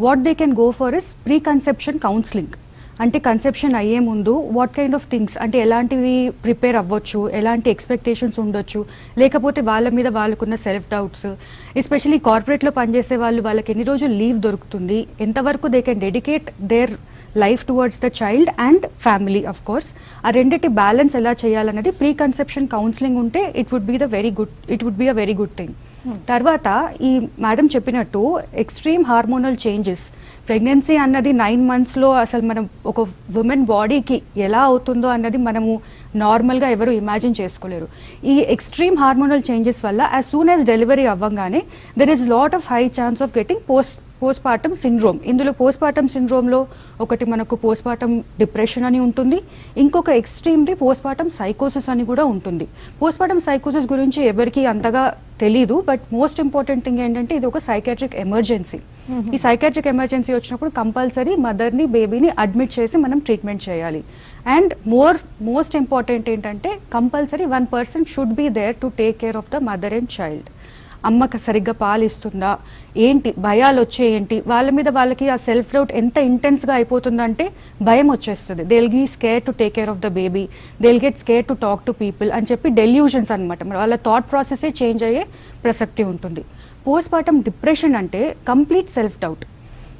what they can go for is pre conception counselling. అంటే కన్సెప్షన్ అయ్యే ముందు వాట్ కైండ్ ఆఫ్ థింగ్స్, అంటే ఎలాంటివి prepare అవ్వచ్చు, ఎలాంటి ఎక్స్పెక్టేషన్స్ ఉండొచ్చు, లేకపోతే వాళ్ళ మీద వాళ్ళకున్న సెల్ఫ్ డౌట్స్, ఎస్పెషలీ కార్పొరేట్లో పనిచేసే వాళ్ళకి ఎన్ని రోజులు లీవ్ దొరుకుతుంది, ఎంతవరకు they can dedicate their life towards the child and family of course. ఆ రెండింటి బ్యాలెన్స్ ఎలా చేయాలన్నది ప్రీ కన్సెప్షన్ కౌన్సిలింగ్ ఉంటే it would be a very good thing. తర్వాత ఈ మేడం చెప్పినట్టు ఎక్స్ట్రీమ్ హార్మోనల్ చేంజెస్, ప్రెగ్నెన్సీ అన్నది 9 monthsలో అసలు మనం ఒక ఉమెన్ బాడీకి ఎలా అవుతుందో అన్నది మనము నార్మల్గా ఎవరు ఇమాజిన్ చేసుకోలేరు. ఈ ఎక్స్ట్రీమ్ హార్మోనల్ చేంజెస్ వల్ల యాజ్ సూన్ యాజ్ డెలివరీ అవ్వగానే there is lot of high chance of getting postpartum syndrome. ఇందులో పోస్ట్పార్టమ్ సిండ్రోమ్లో ఒకటి మనకు పోస్ట్పార్టమ్ డిప్రెషన్ అని ఉంటుంది, ఇంకొక ఎక్స్ట్రీమ్లీ పోస్ట్పార్టమ్ సైకోసిస్ అని కూడా ఉంటుంది. పోస్ట్పార్టమ్ సైకోసిస్ గురించి ఎవరికి అంతగా తెలీదు, బట్ మోస్ట్ ఇంపార్టెంట్ థింగ్ ఏంటంటే ఇది ఒక సైకాట్రిక్ ఎమర్జెన్సీ. ఈ సైకాట్రిక్ ఎమర్జెన్సీ వచ్చినప్పుడు కంపల్సరీ మదర్ని బేబీని అడ్మిట్ చేసి మనం ట్రీట్మెంట్ చేయాలి. అండ్ మోస్ట్ ఇంపార్టెంట్ ఏంటంటే compulsory 1 person should be there to take care of the mother and child. అమ్మకి సరిగ్గా పాలిస్తుందా ఏంటి, భయాలు వచ్చేయంటి, వాళ్ళ మీద వాళ్ళకి ఆ సెల్ఫ్ డౌట్ ఎంత ఇంటెన్స్గా అయిపోతుందంటే భయం వచ్చేస్తుంది. They will be scare to take care of the baby, they will get scare to talk to people అని చెప్పి డెల్యూషన్స్ అనమాట. వాళ్ళ థాట్ ప్రాసెసే చేంజ్ అయ్యే ప్రసక్తి ఉంటుంది. పోస్ట్పార్టమ్ డిప్రెషన్ అంటే కంప్లీట్ సెల్ఫ్ డౌట్.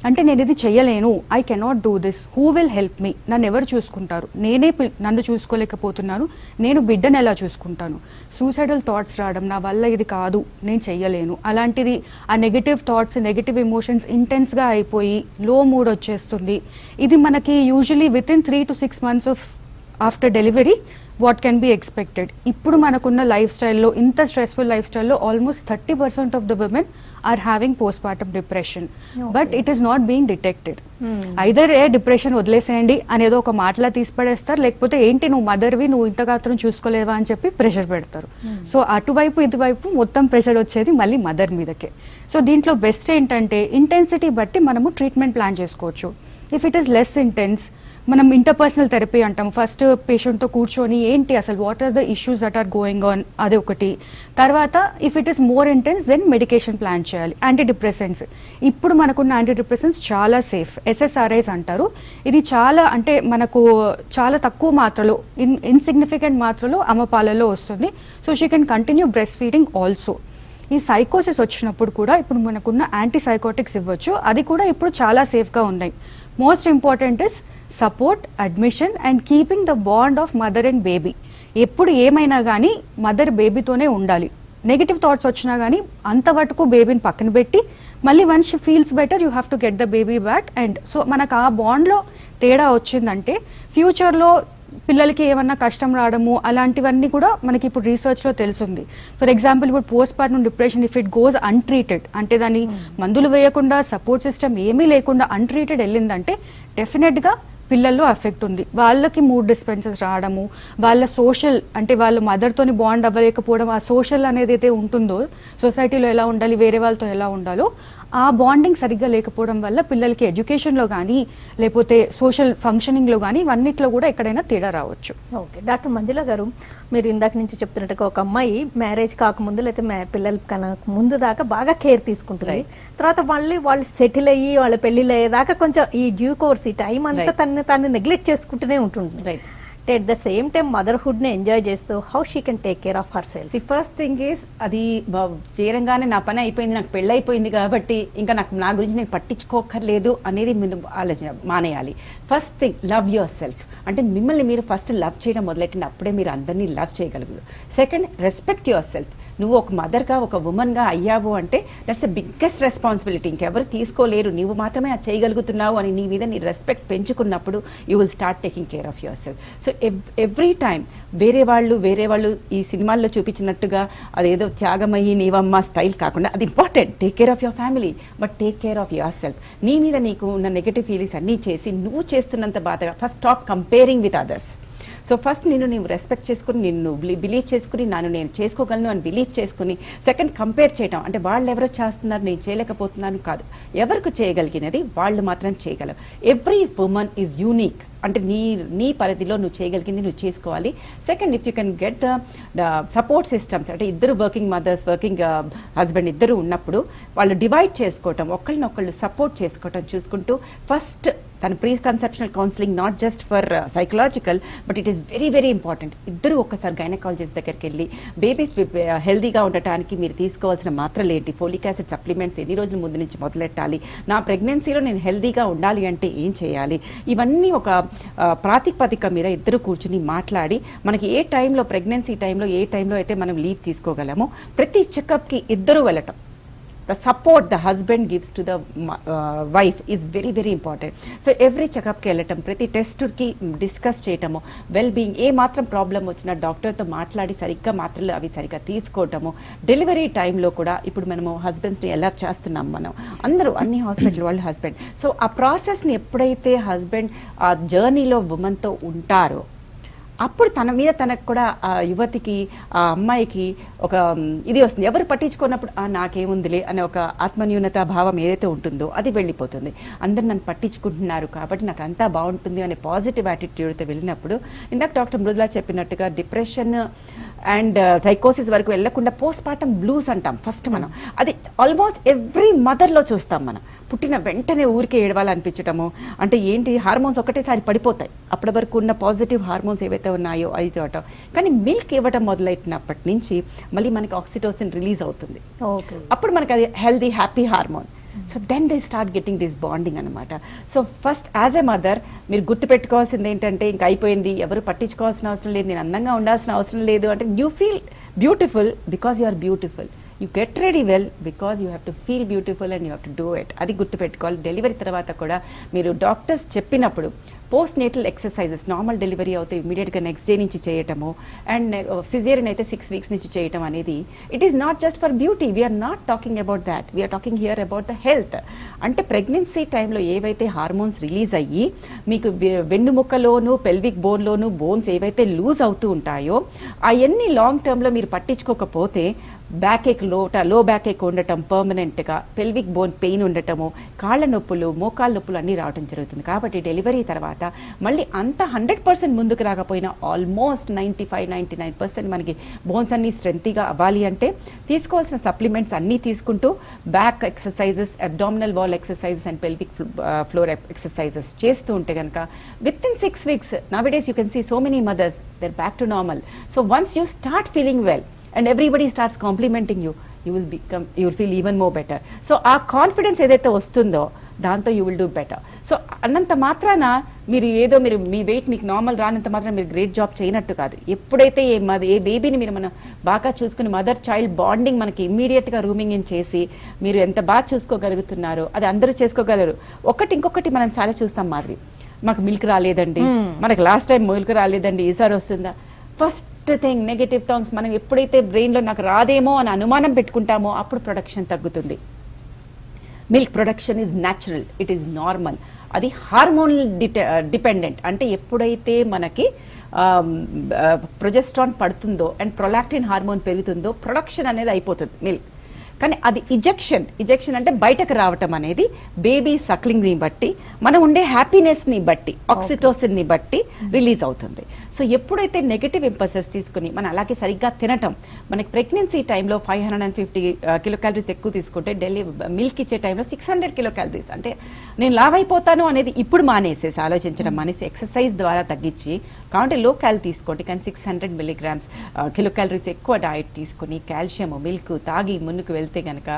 అంటే నేను ఇది చెయ్యలేను, I cannot do this, who will help me, నన్ను ఎవరు చూసుకుంటారు, నన్ను చూసుకోలేకపోతున్నాను, నేను బిడ్డను ఎలా చూసుకుంటాను, సూసైడల్ థాట్స్ రావడం, నా వల్ల ఇది కాదు, నేను చెయ్యలేను, అలాంటిది ఆ నెగిటివ్ థాట్స్ నెగిటివ్ ఎమోషన్స్ ఇంటెన్స్గా అయిపోయి లో మూడ్ వచ్చేస్తుంది. ఇది మనకి usually within 3 to 6 months of after delivery what can be expected. ఇప్పుడు మనకున్న లైఫ్ స్టైల్లో, ఇంత స్ట్రెస్ఫుల్ లైఫ్ స్టైల్లో almost 30% of the women are having postpartum depression, but it is not being detected. Either depression వదిలేసేయండి అనేదో ఒక మాటలా తీసిపడేస్తారు, లేకపోతే ఏంటి నువ్వు మదర్వి, నువ్వు ఇంతగాత్రం చూసుకోలేవా అని చెప్పి ప్రెషర్ పెడతారు. సో అటువైపు ఇటువైపు మొత్తం ప్రెషర్ వచ్చేది మళ్ళీ మదర్ మీదకే. సో దీంట్లో బెస్ట్ ఏంటంటే ఇంటెన్సిటీ బట్టి మనము ట్రీట్మెంట్ ప్లాన్ చేసుకోవచ్చు. If it is less intense, మనం ఇంటర్పర్సనల్ థెరపీ అంటాం. ఫస్ట్ పేషెంట్తో కూర్చొని ఏంటి అసలు what are the issues that are going on, అది ఒకటి. తర్వాత if it is more intense then medication plan చేయాలి. యాంటీ డిప్రెసెంట్స్, ఇప్పుడు మనకున్న యాంటీ డిప్రెసెంట్స్ చాలా సేఫ్, SSRIs అంటారు. ఇది చాలా అంటే మనకు చాలా తక్కువ మాత్రలో, ఇన్సిగ్నిఫికెంట్ మాత్రలో అమ్మపాలలో వస్తుంది. So she can continue breast feeding also. ఈ సైకోసిస్ వచ్చినప్పుడు కూడా ఇప్పుడు మనకున్న యాంటీ సైకోటిక్స్ ఇవ్వచ్చు, అది కూడా ఇప్పుడు చాలా సేఫ్గా ఉన్నాయి. Most important is support, admission and keeping the bond of mother and baby. ఎప్పుడు ఏమైనా కానీ మదర్ బేబీతోనే ఉండాలి. నెగిటివ్ థాట్స్ వచ్చినా కానీ అంతవరకు బేబీని పక్కన పెట్టి మళ్ళీ once she feels better you have to get the baby back. And so మనకు ఆ బాండ్లో తేడా వచ్చిందంటే ఫ్యూచర్లో పిల్లలకి ఏమన్నా కష్టం రావడము అలాంటివన్నీ కూడా మనకి ఇప్పుడు రీసెర్చ్లో తెలుస్తుంది. ఫర్ ఎగ్జాంపుల్ ఇప్పుడు postpartum depression if it goes untreated, అంటే దాన్ని మందులు వేయకుండా సపోర్ట్ సిస్టమ్ ఏమీ లేకుండా అన్ట్రీటెడ్ వెళ్ళిందంటే డెఫినెట్గా పిల్లల్లో ఎఫెక్ట్ ఉంది. వాళ్ళకి మూడ్ డిస్పెన్సెస్ రావడము, వాళ్ళ సోషల్ అంటే వాళ్ళ మదర్తోని బాండ్ అవ్వలేకపోవడం, ఆ సోషల్ అనేది అయితే ఉంటుందో సొసైటీలో ఎలా ఉండాలి, వేరే వాళ్ళతో ఎలా ఉండాలో ఆ బాండింగ్ సరిగ్గా లేకపోవడం వల్ల పిల్లలకి ఎడ్యుకేషన్లో కానీ లేకపోతే సోషల్ ఫంక్షనింగ్లో కానీ ఇవన్నిట్లో కూడా ఎక్కడైనా తేడా రావచ్చు. ఓకే డాక్టర్ మంజుల గారు, మీరు ఇందాక నుంచి చెప్తున్నట్టుగా ఒక అమ్మాయి మ్యారేజ్ కాకముందు లేకపోతే పిల్లల కన్నా ముందు దాకా బాగా కేర్ తీసుకుంటుంది, తర్వాత వాళ్ళు సెటిల్ అయ్యి వాళ్ళ పెళ్ళిళ్ళు అయ్యేదాకా కొంచెం ఈ డ్యూ కోర్స్ ఈ టైం అంతా తను నెగ్లెక్ట్ చేసుకుంటూనే ఉంటుంది. At the same time motherhood ని ఎంజాయ్ చేస్తూ how she can take care of her self. The first thing is అది చేరంగానే నా పని అయిపోయింది, నాకు పెళ్ళి అయిపోయింది కాబట్టి ఇంకా నాకు నా గురించి నేను పట్టించుకోకర్లేదు అనేది మీరు ఆలోచన మానేయాలి. First thing love your self, అంటే మిమ్మల్ని మీరు ఫస్ట్ లవ్ చేయడం మొదలెట్టండి, అప్పుడే మీరు అందరినీ లవ్ చేయగలరు. Second, respect your self. నువ్వు ఒక మదర్గా ఒక ఉమెన్గా అయ్యావు అంటే దట్స్ ద బిగ్గెస్ట్ రెస్పాన్సిబిలిటీ, ఇంకెవరు తీసుకోలేరు, నువ్వు మాత్రమే అది చేయగలుగుతున్నావు అని నీ మీద నీ రెస్పెక్ట్ పెంచుకున్నప్పుడు you will start taking care of yourself. So every time వేరే వాళ్ళు ఈ సినిమాల్లో చూపించినట్టుగా అదేదో త్యాగమయ్యి నీవమ్మ స్టైల్ కాకుండా అది important, take care of your family but take care of your self. నీ మీద నీకు ఉన్న నెగటివ్ ఫీలింగ్స్ అన్నీ చేసి నువ్వు చేస్తున్నంత బాధగా first stop comparing with others. So first నీవు రెస్పెక్ట్ చేసుకుని, నిన్ను బిలీవ్ చేసుకుని నేను చేసుకోగలను అని బిలీవ్ చేసుకుని, సెకండ్ కంపేర్ చేయడం, అంటే వాళ్ళు ఎవరో చేస్తున్నారు నేను చేయలేకపోతున్నాను కాదు, ఎవరికి చేయగలిగినది వాళ్ళు మాత్రం చేయగలరు. ఎవ్రీ ఉమెన్ ఈజ్ యూనిక్, అంటే నీ పరిధిలో నువ్వు చేయగలిగింది నువ్వు చేసుకోవాలి. Second, if you can get the support systems, అంటే ఇద్దరు వర్కింగ్ మదర్స్ వర్కింగ్ హస్బెండ్ ఇద్దరు ఉన్నప్పుడు వాళ్ళు డివైడ్ చేసుకోవటం, ఒకళ్ళనొకళ్ళు సపోర్ట్ చేసుకోవటం చూసుకుంటూ ఫస్ట్ తన pre conceptional counselling not just for psychological, but it is very very important. ఇద్దరు ఒక్కసారి గైనకాలజిస్ట్ దగ్గరికి వెళ్ళి బేబీ హెల్దీగా ఉండటానికి మీరు తీసుకోవాల్సిన మాత్రలు ఏంటి, ఫోలిక్ యాసిడ్ సప్లిమెంట్స్ ఎన్ని రోజుల ముందు నుంచి మొదలెట్టాలి, నా ప్రెగ్నెన్సీలో నేను హెల్దీగా ఉండాలి అంటే ఏం చేయాలి, ఇవన్నీ ఒక ప్రాతిపదిక మీద ఇద్దరు కూర్చుని మాట్లాడి మనకి ఏ టైంలో ప్రెగ్నెన్సీ టైంలో ఏ టైంలో అయితే మనం లీవ్ తీసుకోగలమో ప్రతి చెకప్కి ఇద్దరు వెళ్ళటం. The support the husband gives to the wife is very very important. So every checkup కి వెళ్ళటం, ప్రతి టెస్ట్కి డిస్కస్ చేయటము, వెల్ బీయింగ్, ఏ మాత్రం ప్రాబ్లం వచ్చినా డాక్టర్తో మాట్లాడి సరిగ్గా మాత్రలు అవి సరిగ్గా తీసుకోవటము. డెలివరీ టైంలో కూడా ఇప్పుడు మనము హస్బెండ్స్ని ఎలా చేస్తున్నాం మనం అందరూ అన్ని హాస్పిటల్ వాళ్ళు హస్బెండ్. సో ఆ ప్రాసెస్ని ఎప్పుడైతే హస్బెండ్ ఆ జర్నీలో ఉమెన్తో ఉంటారో అప్పుడు తన మీద తనకు కూడా ఆ యువతికి ఆ అమ్మాయికి ఒక ఇది వస్తుంది. ఎవరు పట్టించుకున్నప్పుడు నాకేముందిలే అనే ఒక ఆత్మన్యూనత భావం ఏదైతే ఉంటుందో అది వెళ్ళిపోతుంది. అందరు నన్ను పట్టించుకుంటున్నారు కాబట్టి నాకు అంతా బాగుంటుంది అనే పాజిటివ్ యాటిట్యూడ్తో వెళ్ళినప్పుడు, ఇందాక డాక్టర్ మృదులా చెప్పినట్టుగా డిప్రెషన్ అండ్ సైకోసిస్ వరకు వెళ్లకుండా పోస్ట్ పార్టం బ్లూస్ అంటాం ఫస్ట్ మనం. అది ఆల్మోస్ట్ ఎవ్రీ మదర్లో చూస్తాం మనం. పుట్టిన వెంటనే ఊరికే ఏడవాలనిపించటము, అంటే ఏంటి హార్మోన్స్ ఒకటేసారి పడిపోతాయి. అప్పటి వరకు ఉన్న పాజిటివ్ హార్మోన్స్ ఏవైతే ఉన్నాయో అది చూడటం. కానీ మిల్క్ ఇవ్వటం మొదలైనప్పటి నుంచి మళ్ళీ మనకి ఆక్సిటోసిన్ రిలీజ్ అవుతుంది. అప్పుడు మనకి అది healthy happy hormone. So then they start getting this bonding అనమాట. So first as a mother మీరు గుర్తుపెట్టుకోవాల్సింది ఏంటంటే, ఇంకా అయిపోయింది, ఎవరు పట్టించుకోవాల్సిన అవసరం లేదు, నేను అందంగా ఉండాల్సిన అవసరం లేదు అంటే, you feel beautiful because you are beautiful. You get ready well because you have to feel beautiful and you have to do it. అది గుర్తుపెట్టుకోవాలి. డెలివరీ తర్వాత కూడా మీరు డాక్టర్స్ చెప్పినప్పుడు postnatal exercises, normal delivery అవుతే ఇమీడియట్గా నెక్స్ట్ డే నుంచి చేయటము, అండ్ సిజేరియన్ అయితే 6 weeks నుంచి చేయటం అనేది it is not just for beauty. We're not talking about that, we're talking here about the health. అంటే ప్రెగ్నెన్సీ టైంలో ఏవైతే హార్మోన్స్ రిలీజ్ అయ్యి మీకు వెన్నుముక్కలోను పెల్విక్ బోన్లోను బోన్స్ ఏవైతే లూజ్ అవుతూ ఉంటాయో అవన్నీ లాంగ్ టర్మ్లో మీరు పట్టించుకోకపోతే బ్యాక్ ఏక్ లో బ్యాక్ ఏక్ ఉండటం పర్మనెంట్గా, పెల్విక్ బోన్ పెయిన్ ఉండటము, కాళ్ళ నొప్పులు మోకాళ్ళ నొప్పులు అన్నీ రావడం జరుగుతుంది. కాబట్టి డెలివరీ తర్వాత మళ్ళీ అంత 100% ముందుకు రాకపోయినా ఆల్మోస్ట్ 95-99% మనకి బోన్స్ అన్నీ స్ట్రెంతీగా అవ్వాలి అంటే తీసుకోవాల్సిన సప్లిమెంట్స్ అన్నీ తీసుకుంటూ back exercises, abdominal wall exercises and pelvic floor exercises చేస్తూ ఉంటే కనుక with in 6 weeks nowadays you can see so many mothers, they're back to normal. So once you start feeling well and everybody starts complimenting you, you will feel even more better. So ఆ confidence ఏదైతే వస్తుందో దాంతో you will do better. So అన్నంత మాత్రాన మీరు మీ wait మీకు normal రానంత మాత్రం మీరు గ్రేట్ జాబ్ చేయనట్టు కాదు. ఎప్పుడైతే ఏ బేబీని మీరు మనం బాగా చూసుకుని మదర్ చైల్డ్ బాండింగ్ మనకి ఇమ్మీడియట్గా రూమింగ్ ఇన్ చేసి మీరు ఎంత బాగా చూసుకోగలుగుతున్నారో అది అందరూ చేసుకోగలరు. ఇంకొకటి మనం చాలా చూస్తాం, మాధవి మాకు మిల్క్ రాలేదండి, మనకు లాస్ట్ టైం మిల్క్ రాలేదండి, ఈసారి వస్తుందా. ఫస్ట్ థింగ్ నెగటివ్ థాట్స్ మనం ఎప్పుడైతే బ్రెయిన్లో నాకు రాదేమో అని అనుమానం పెట్టుకుంటామో అప్పుడు ప్రొడక్షన్ తగ్గుతుంది. Milk production is natural, it is normal. అది హార్మోనల్ డిపెండెంట్. అంటే ఎప్పుడైతే మనకి ప్రొజెస్ట్రాన్ పడుతుందో అండ్ ప్రొలాక్టిన్ హార్మోన్ పెరుగుతుందో ప్రొడక్షన్ అనేది అయిపోతుంది మిల్క్. కానీ అది ఇజెక్షన్ అంటే బయటకు రావటం అనేది బేబీ సక్లింగ్ని బట్టి మనం ఉండే హ్యాపీనెస్ని బట్టి ఆక్సిటోసిన్ని బట్టి రిలీజ్ అవుతుంది. సో ఎప్పుడైతే నెగటివ్ ఇంపల్సెస్ తీసుకుని మనం అలాగే సరిగ్గా తినటం, మనకి ప్రెగ్నెన్సీ టైంలో 550 కిలోకాలరీస్ ఎక్కువ తీసుకుంటే మిల్క్ ఇచ్చే టైంలో 600 కిలోకాలరీస్, అంటే నేను లావ్ అయిపోతాను అనేది ఇప్పుడు మానేసేసి ఆలోచించడం మానేసి ఎక్సర్సైజ్ ద్వారా తగ్గించి కాబట్టి లో క్యాలరీ తీసుకోండి. కానీ 600 milligrams కిలోకాలరీస్ ఎక్కువ డైట్ తీసుకుని కాల్షియం మిల్క్ తాగి ముందుకు వెళ్తే కనుక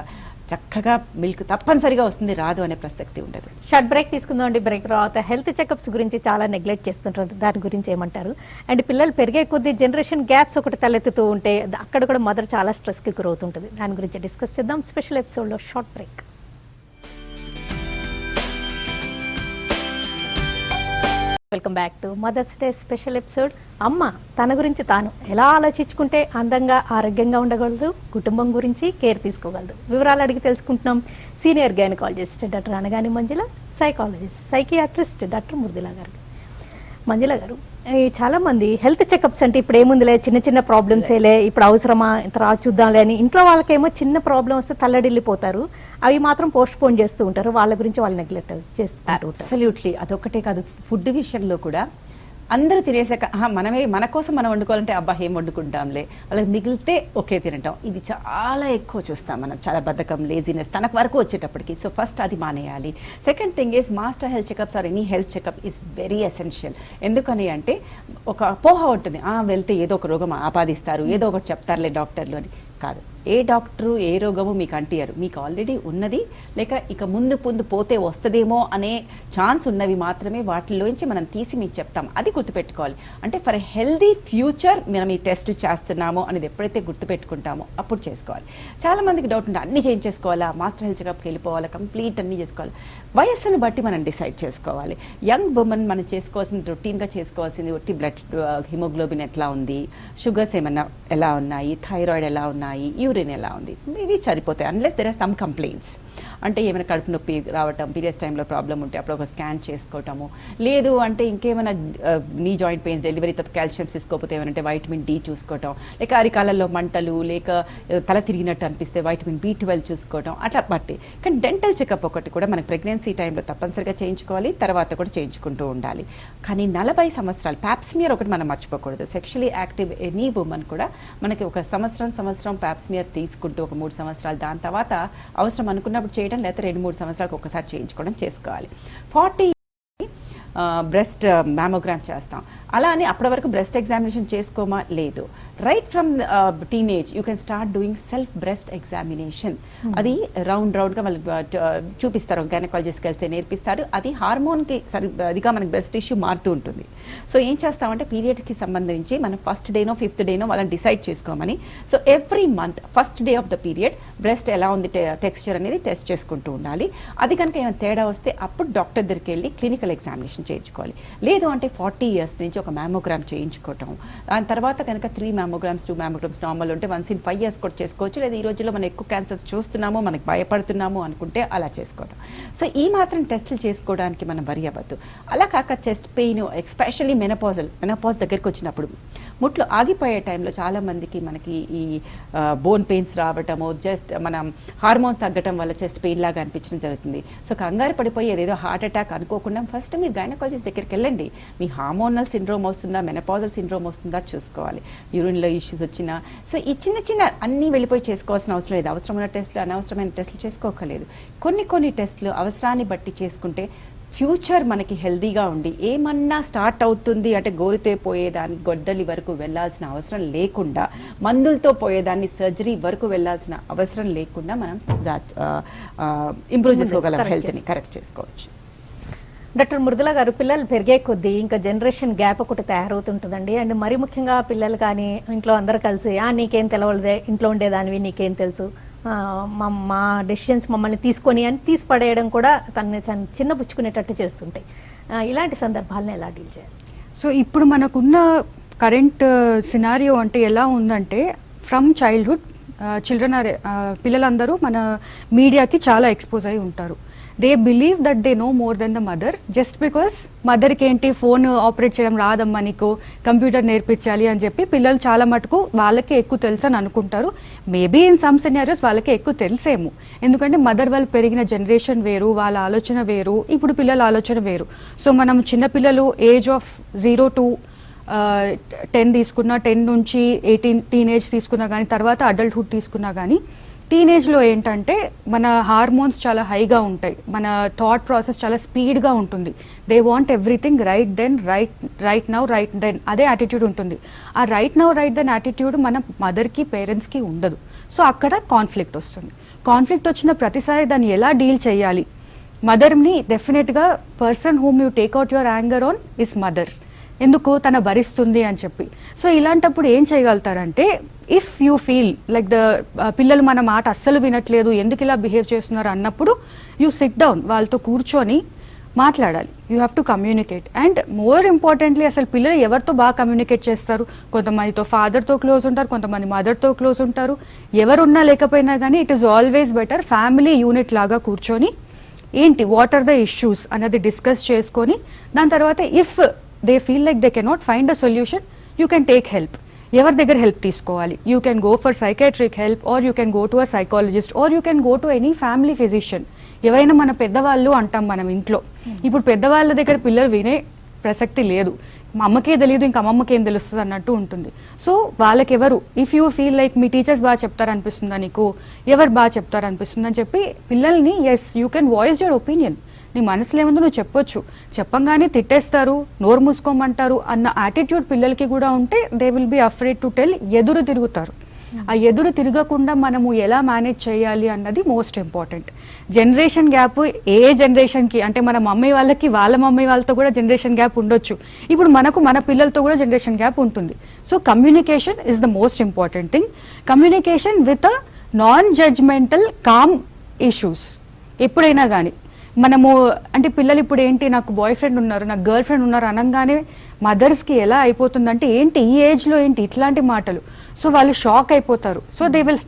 చక్కగా మిల్క్ తప్పనిసరిగా వస్తుంది, రాదు అనే ప్రసక్తి ఉండదు. షార్ట్ బ్రేక్ తీసుకుందామండి. బ్రేక్ తర్వాత హెల్త్ చెకప్స్ గురించి చాలా నెగ్లెక్ట్ చేస్తుంటారు, దాని గురించి ఏమంటారు? అండ్ పిల్లలు పెరిగే కొద్దీ జనరేషన్ గ్యాప్స్ ఒకటి తలెత్తుతూ ఉంటే అక్కడ కూడా మదర్ చాలా స్ట్రెస్కి గురవుతుంటుంది. దాని గురించి డిస్కస్ చేద్దాం స్పెషల్ ఎపిసోడ్లో. Short break. Welcome back to mother's day special episode. అమ్మ తన గురించి తాను ఎలా ఆలోచించుకుంటే అందంగా ఆరోగ్యంగా ఉండగలదు, కుటుంబం గురించి కేర్ తీసుకోగలదు, వివరాలు అడిగి తెలుసుకుంటున్నాం. సీనియర్ గైనకాలజిస్ట్ డాక్టర్ అనగాని మంజుల, సైకాలజిస్ట్ సైకియాట్రిస్ట్ డాక్టర్ మృదులా గారు. మంజుల గారు, చాలామంది హెల్త్ చెకప్స్ అంటే ఇప్పుడు ఏముందిలే చిన్న చిన్న ప్రాబ్లమ్సేలే, ఇప్పుడు అవసరమా తర్వాత చూద్దాంలే అని ఇంట్లో వాళ్ళకేమో చిన్న ప్రాబ్లం వస్తే తల్లడిల్లిపోతారు, అవి మాత్రం పోస్ట్ పోన్ చేస్తూ ఉంటారు, వాళ్ళ గురించి వాళ్ళు నెగ్లెక్ట్ చేస్తూ ఉంటారు. అబ్సల్యూట్లీ. అదొక్కటే కాదు, ఫుడ్ విషయంలో కూడా అందరూ తినేసాక మనమే మన కోసం మనం వండుకోవాలంటే అబ్బా ఏం వండుకుంటాంలే, వాళ్ళకి మిగిలితే ఒకే తినటం, ఇది చాలా ఎక్కువ చూస్తాం మనం. చాలా బద్ధకం, లేజినెస్ తనకు వరకు వచ్చేటప్పటికి. సో ఫస్ట్ అది మానేయాలి. Second thing is master health checkups or any health checkup is very essential. ఎందుకని అంటే ఒక అపోహ ఉంటుంది, వెళ్తే ఏదో ఒక రోగం ఆపాదిస్తారు, ఏదో ఒకటి చెప్తారులే డాక్టర్లు అని. కాదు, ఏ డాక్టరు ఏ రోగము మీకు అంటియారు. మీకు ఆల్రెడీ ఉన్నది లేక ఇక ముందు పోతే వస్తుందేమో అనే ఛాన్స్ ఉన్నవి మాత్రమే వాటిలోంచి మనం తీసి మీకు చెప్తాం. అది గుర్తుపెట్టుకోవాలి. అంటే ఫర్ ఎ హెల్దీ ఫ్యూచర్ మనం ఈ టెస్టులు చేస్తున్నామో అనేది ఎప్పుడైతే గుర్తుపెట్టుకుంటామో అప్పుడు చేసుకోవాలి. చాలా మందికి డౌట్ ఉంటుంది, అన్ని చేయించేసుకోవాలా, మాస్టర్ హెల్త్ చెకప్కి వెళ్ళిపోవాలా, కంప్లీట్ అన్ని చేసుకోవాలి. వయస్సును బట్టి మనం డిసైడ్ చేసుకోవాలి. యంగ్ ఉమెన్ మనం చేసుకోవాల్సింది, రొటీన్గా చేసుకోవాల్సింది ఒట్టి బ్లడ్ హిమోగ్లోబిన్ ఎట్లా ఉంది, షుగర్స్ ఏమన్నా ఎలా ఉన్నాయి, థైరాయిడ్ ఎలా ఉన్నాయి, యూరిన్ ఎలా ఉంది, ఇవి సరిపోతాయి. Unless there are some complaints. అంటే ఏమైనా కడుపు నొప్పి రావటం, పీరియడ్స్ టైంలో ప్రాబ్లం ఉంటే అప్పుడు ఒక స్కాన్ చేసుకోవటము, లేదు అంటే ఇంకేమైనా నీ జాయింట్ పెయిన్స్, డెలివరీ తర్వాత కాల్షియం తీసుకోకపోతే ఏమంటే వైటమిన్ డి చూసుకోవటం, లేక అరికాలలో మంటలు, లేక తల తిరిగినట్టు అనిపిస్తే వైటమిన్ B12 చూసుకోవటం, అట్లా బట్టి. కానీ డెంటల్ చెకప్ ఒకటి కూడా మనకి ప్రెగ్నెన్సీ టైంలో తప్పనిసరిగా చేయించుకోవాలి, తర్వాత కూడా చేయించుకుంటూ ఉండాలి. కానీ 40 సంవత్సరాలు ప్యాప్స్మియర్ ఒకటి మనం మర్చిపోకూడదు. సెక్షువల్లీ యాక్టివ్ ఎనీ ఉమెన్ కూడా మనకి ఒక సంవత్సరం ప్యాప్స్మియర్ తీసుకుంటూ ఒక 3 సంవత్సరాలు, దాని తర్వాత అవసరం అనుకున్నప్పుడు చేయడం, లేకపోతే 2-3 సంవత్సరాలకు ఒకసారి చేయించుకోవడం చేసుకోవాలి. 40 బ్రెస్ట్ మ్యామోగ్రామ్ చేస్తాం. అలా అని అప్పటి వరకు బ్రెస్ట్ ఎగ్జామినేషన్ చేసుకోమా? లేదు. Right from teenage you can start doing self breast examination. అది రౌండ్గా వాళ్ళు చూపిస్తారు, గైనకాలజిస్ట్కి వెళ్తే నేర్పిస్తారు. అది హార్మోన్కి అదిగా మనకి బ్రెస్ట్ టిష్యూ మారుతూ ఉంటుంది. సో ఏం చేస్తామంటే పీరియడ్స్కి సంబంధించి మనం ఫస్ట్ డేనో 5th డేనో వాళ్ళని డిసైడ్ చేసుకోమని. So every month first day of the period breast ఎలా ఉంది టెక్స్చర్ అనేది టెస్ట్ చేసుకుంటూ ఉండాలి. అది కనుక ఏమైనా తేడా వస్తే అప్పుడు డాక్టర్ దగ్గరికి వెళ్ళి క్లినికల్ ఎగ్జామినేషన్ చేయించుకోవాలి. లేదు అంటే 40 years నుంచి ఒక మ్యామోగ్రామ్ చేయించుకోవటం. దాని తర్వాత కనుక 3 mammograms 2 mammograms నార్మల్ ఉంటే వన్స్ ఇన్ 5 years కూడా చేసుకోవచ్చు. లేదా ఈ రోజుల్లో మనం ఎక్కువ క్యాన్సర్స్ చూస్తున్నాము, మనకి భయపడుతున్నాము అనుకుంటే అలా చేసుకోవటం. సో ఈ మాత్రం టెస్టులు చేసుకోవడానికి మనం వరి అవ్వద్దు. అలా కాక చెస్ట్ పెయిన్, ఎస్పెషల్లీ మెనోపాజ్ దగ్గరికి వచ్చినప్పుడు ముట్లు ఆగిపోయే టైంలో చాలా మందికి మనకి ఈ బోన్ పెయిన్స్ రావటము, జస్ట్ మనం హార్మోన్స్ తగ్గటం వల్ల చెస్ట్ పెయిన్ లాగా అనిపించడం జరుగుతుంది. సో కంగారు పడిపోయి ఏదేదో హార్ట్ అటాక్ అనుకోకుండా ఫస్ట్ మీరు గైనకాలజిస్ట్ దగ్గరికి వెళ్ళండి. మీ హార్మోనల్ సిండ్రోమ్ వస్తుందా, మెనపాజల్ సిండ్రోమ్ వస్తుందా చూసుకోవాలి. యూరిన్లో ఇష్యూస్ వచ్చినా. సో ఈ చిన్న అన్నీ వెళ్ళిపోయి చేసుకోవాల్సిన అవసరం లేదు. అవసరమైన టెస్టులు, అనవసరమైన టెస్టులు చేసుకోకలేదు. కొన్ని టెస్టులు అవసరాన్ని బట్టి చేసుకుంటే ఫ్యూచర్ మనకి హెల్దీగా ఉండి ఏమన్నా స్టార్ట్ అవుతుంది అంటే గోరుతో పోయేదాన్ని గొడ్డలి వరకు వెళ్ళాల్సిన అవసరం లేకుండా, మందులతో పోయేదాన్ని సర్జరీ వరకు వెళ్ళాల్సిన అవసరం లేకుండా మనం ఇంప్రూవ్ చేసుకోగలం, హెల్త్ని కరెక్ట్ చేసుకోవచ్చు. డాక్టర్ మృదుల గారు, పిల్లలు పెరిగే కొద్దీ ఇంకా జనరేషన్ గ్యాప్ ఒకటి తయారవుతుంటుందండి. అండ్ మరి ముఖ్యంగా పిల్లలు కానీ ఇంట్లో అందరు కలిసి నీకేం తెలవలేదే, ఇంట్లో ఉండేదానివి నీకేం తెలుసు, మా డెసిషన్స్ మమ్మల్ని తీసుకొని అని తీసి పడేయడం కూడా తనని చిన్న పుచ్చుకునేటట్టు చేస్తుంటాయి. ఇలాంటి సందర్భాలను ఎలా డీల్ చేయాలి? సో ఇప్పుడు మనకున్న కరెంట్ సినారియో అంటే ఎలా ఉందంటే, ఫ్రమ్ చైల్డ్హుడ్ పిల్లలందరూ మన మీడియాకి చాలా ఎక్స్పోజ్ అయి ఉంటారు. They believe that they know more than the mother, just because మదర్కి ఏంటి ఫోన్ ఆపరేట్ చేయడం రాదమ్మా నీకు, కంప్యూటర్ నేర్పించాలి అని చెప్పి పిల్లలు చాలా మటుకు వాళ్ళకే ఎక్కువ తెలుసు అని అనుకుంటారు. మేబీ ఇన్ సమ్ సినారియోస్ వాళ్ళకే ఎక్కువ తెలుసేమో, ఎందుకంటే మదర్ వాళ్ళు పెరిగిన జనరేషన్ వేరు, వాళ్ళ ఆలోచన వేరు, ఇప్పుడు పిల్లల ఆలోచన వేరు. సో మనం చిన్నపిల్లలు ఏజ్ ఆఫ్ 0 to 10 తీసుకున్నా, 10 నుంచి 18 టీనేజ్ తీసుకున్నా కానీ, తర్వాత అడల్ట్హుడ్ తీసుకున్నా కానీ, టీనేజ్లో ఏంటంటే మన హార్మోన్స్ చాలా హైగా ఉంటాయి, మన థాట్ ప్రాసెస్ చాలా స్పీడ్గా ఉంటుంది. They want everything right then, right now right then, అదే యాటిట్యూడ్ ఉంటుంది. ఆ right now right then attitude మన మదర్కి పేరెంట్స్కి ఉండదు. సో అక్కడ కాన్ఫ్లిక్ట్ వస్తుంది. కాన్ఫ్లిక్ట్ వచ్చిన ప్రతిసారి దాన్ని ఎలా డీల్ చేయాలి? మదర్ని డెఫినెట్గా person whom you take out your anger on is mother. ఎందుకు? తన భరిస్తుంది అని చెప్పి. సో ఇలాంటప్పుడు ఏం చేయగలుగుతారంటే, ఇఫ్ యూ ఫీల్ లైక్ పిల్లలు మన మాట అస్సలు వినట్లేదు, ఎందుకు ఇలా బిహేవ్ చేస్తున్నారు అన్నప్పుడు యూ సిట్ డౌన్, వాళ్ళతో కూర్చొని మాట్లాడాలి. You have to communicate. And more importantly, అసలు పిల్లలు ఎవరితో బాగా కమ్యూనికేట్ చేస్తారు? కొంతమందితో ఫాదర్తో క్లోజ్ ఉంటారు, కొంతమంది మదర్తో క్లోజ్ ఉంటారు. ఎవరున్నా లేకపోయినా కానీ it is always better family unit లాగా కూర్చొని ఏంటి వాట్ ఆర్ ద ఇష్యూస్ అన్నది డిస్కస్ చేసుకొని, దాని తర్వాత if they feel like they cannot find a solution, you can take help. ఎవరి దగ్గర హెల్ప్ తీసుకోవాలి? You can go for psychiatric help, or you can go to a psychologist, or you can go to any family physician. ఎవరైనా మన పెద్దవాళ్ళు అంటాం మనం ఇంట్లో. ఇప్పుడు పెద్దవాళ్ళ దగ్గర పిల్లలు వినే ప్రసక్తి లేదు. మా అమ్మకే తెలియదు ఇంకా అమ్మమ్మకి ఏం తెలుస్తుంది అన్నట్టు ఉంటుంది. సో వాళ్ళకి ఎవరు, ఇఫ్ యూ ఫీల్ లైక్ మీ టీచర్స్ బాగా చెప్తారనిపిస్తుందా, నీకు ఎవరు బాగా చెప్తారనిపిస్తుంది అని చెప్పి పిల్లల్ని, yes you can voice your opinion, నీ మనసులో ఏముందో నువ్వు చెప్పొచ్చు. చెప్పంగానే తిట్టేస్తారు, నోరు మూసుకోమంటారు అన్న యాటిట్యూడ్ పిల్లలకి కూడా ఉంటే they will be afraid to tell, ఎదురు తిరుగుతారు. ఆ ఎదురు తిరగకుండా మనము ఎలా మేనేజ్ చేయాలి అన్నది మోస్ట్ ఇంపార్టెంట్. జనరేషన్ గ్యాప్ ఏ జనరేషన్కి అంటే మన మమ్మీ వాళ్ళకి వాళ్ళ మమ్మీ వాళ్ళతో కూడా జనరేషన్ గ్యాప్ ఉండొచ్చు, ఇప్పుడు మనకు మన పిల్లలతో కూడా జనరేషన్ గ్యాప్ ఉంటుంది. So communication is the most important thing. Communication with a non judgemental calm issues. ఎప్పుడైనా కానీ మనము అంటే పిల్లలు ఇప్పుడు ఏంటి, నాకు బాయ్ ఫ్రెండ్ ఉన్నారు, నాకు గర్ల్ ఫ్రెండ్ ఉన్నారు అనగానే మదర్స్కి ఎలా అయిపోతుందంటే ఏంటి ఈ ఏజ్లో ఏంటి ఇట్లాంటి మాటలు, సో వాళ్ళు షాక్ అయిపోతారు. So they will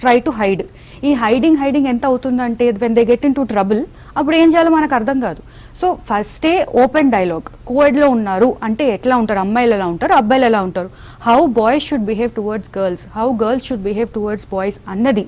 try to hide. ఈ హైడింగ్ ఎంత అవుతుందంటే when they get in to trouble అప్పుడు ఏం చేయాలో మనకు అర్థం కాదు. సో ఫస్టే ఓపెన్ డైలాగ్, కోఎడ్లో ఉన్నారు అంటే ఎట్లా ఉంటారు, అమ్మాయిలు ఎలా ఉంటారు, అబ్బాయిలు ఎలా ఉంటారు, how boys should behave towards girls, how girls should behave towards boys అన్నది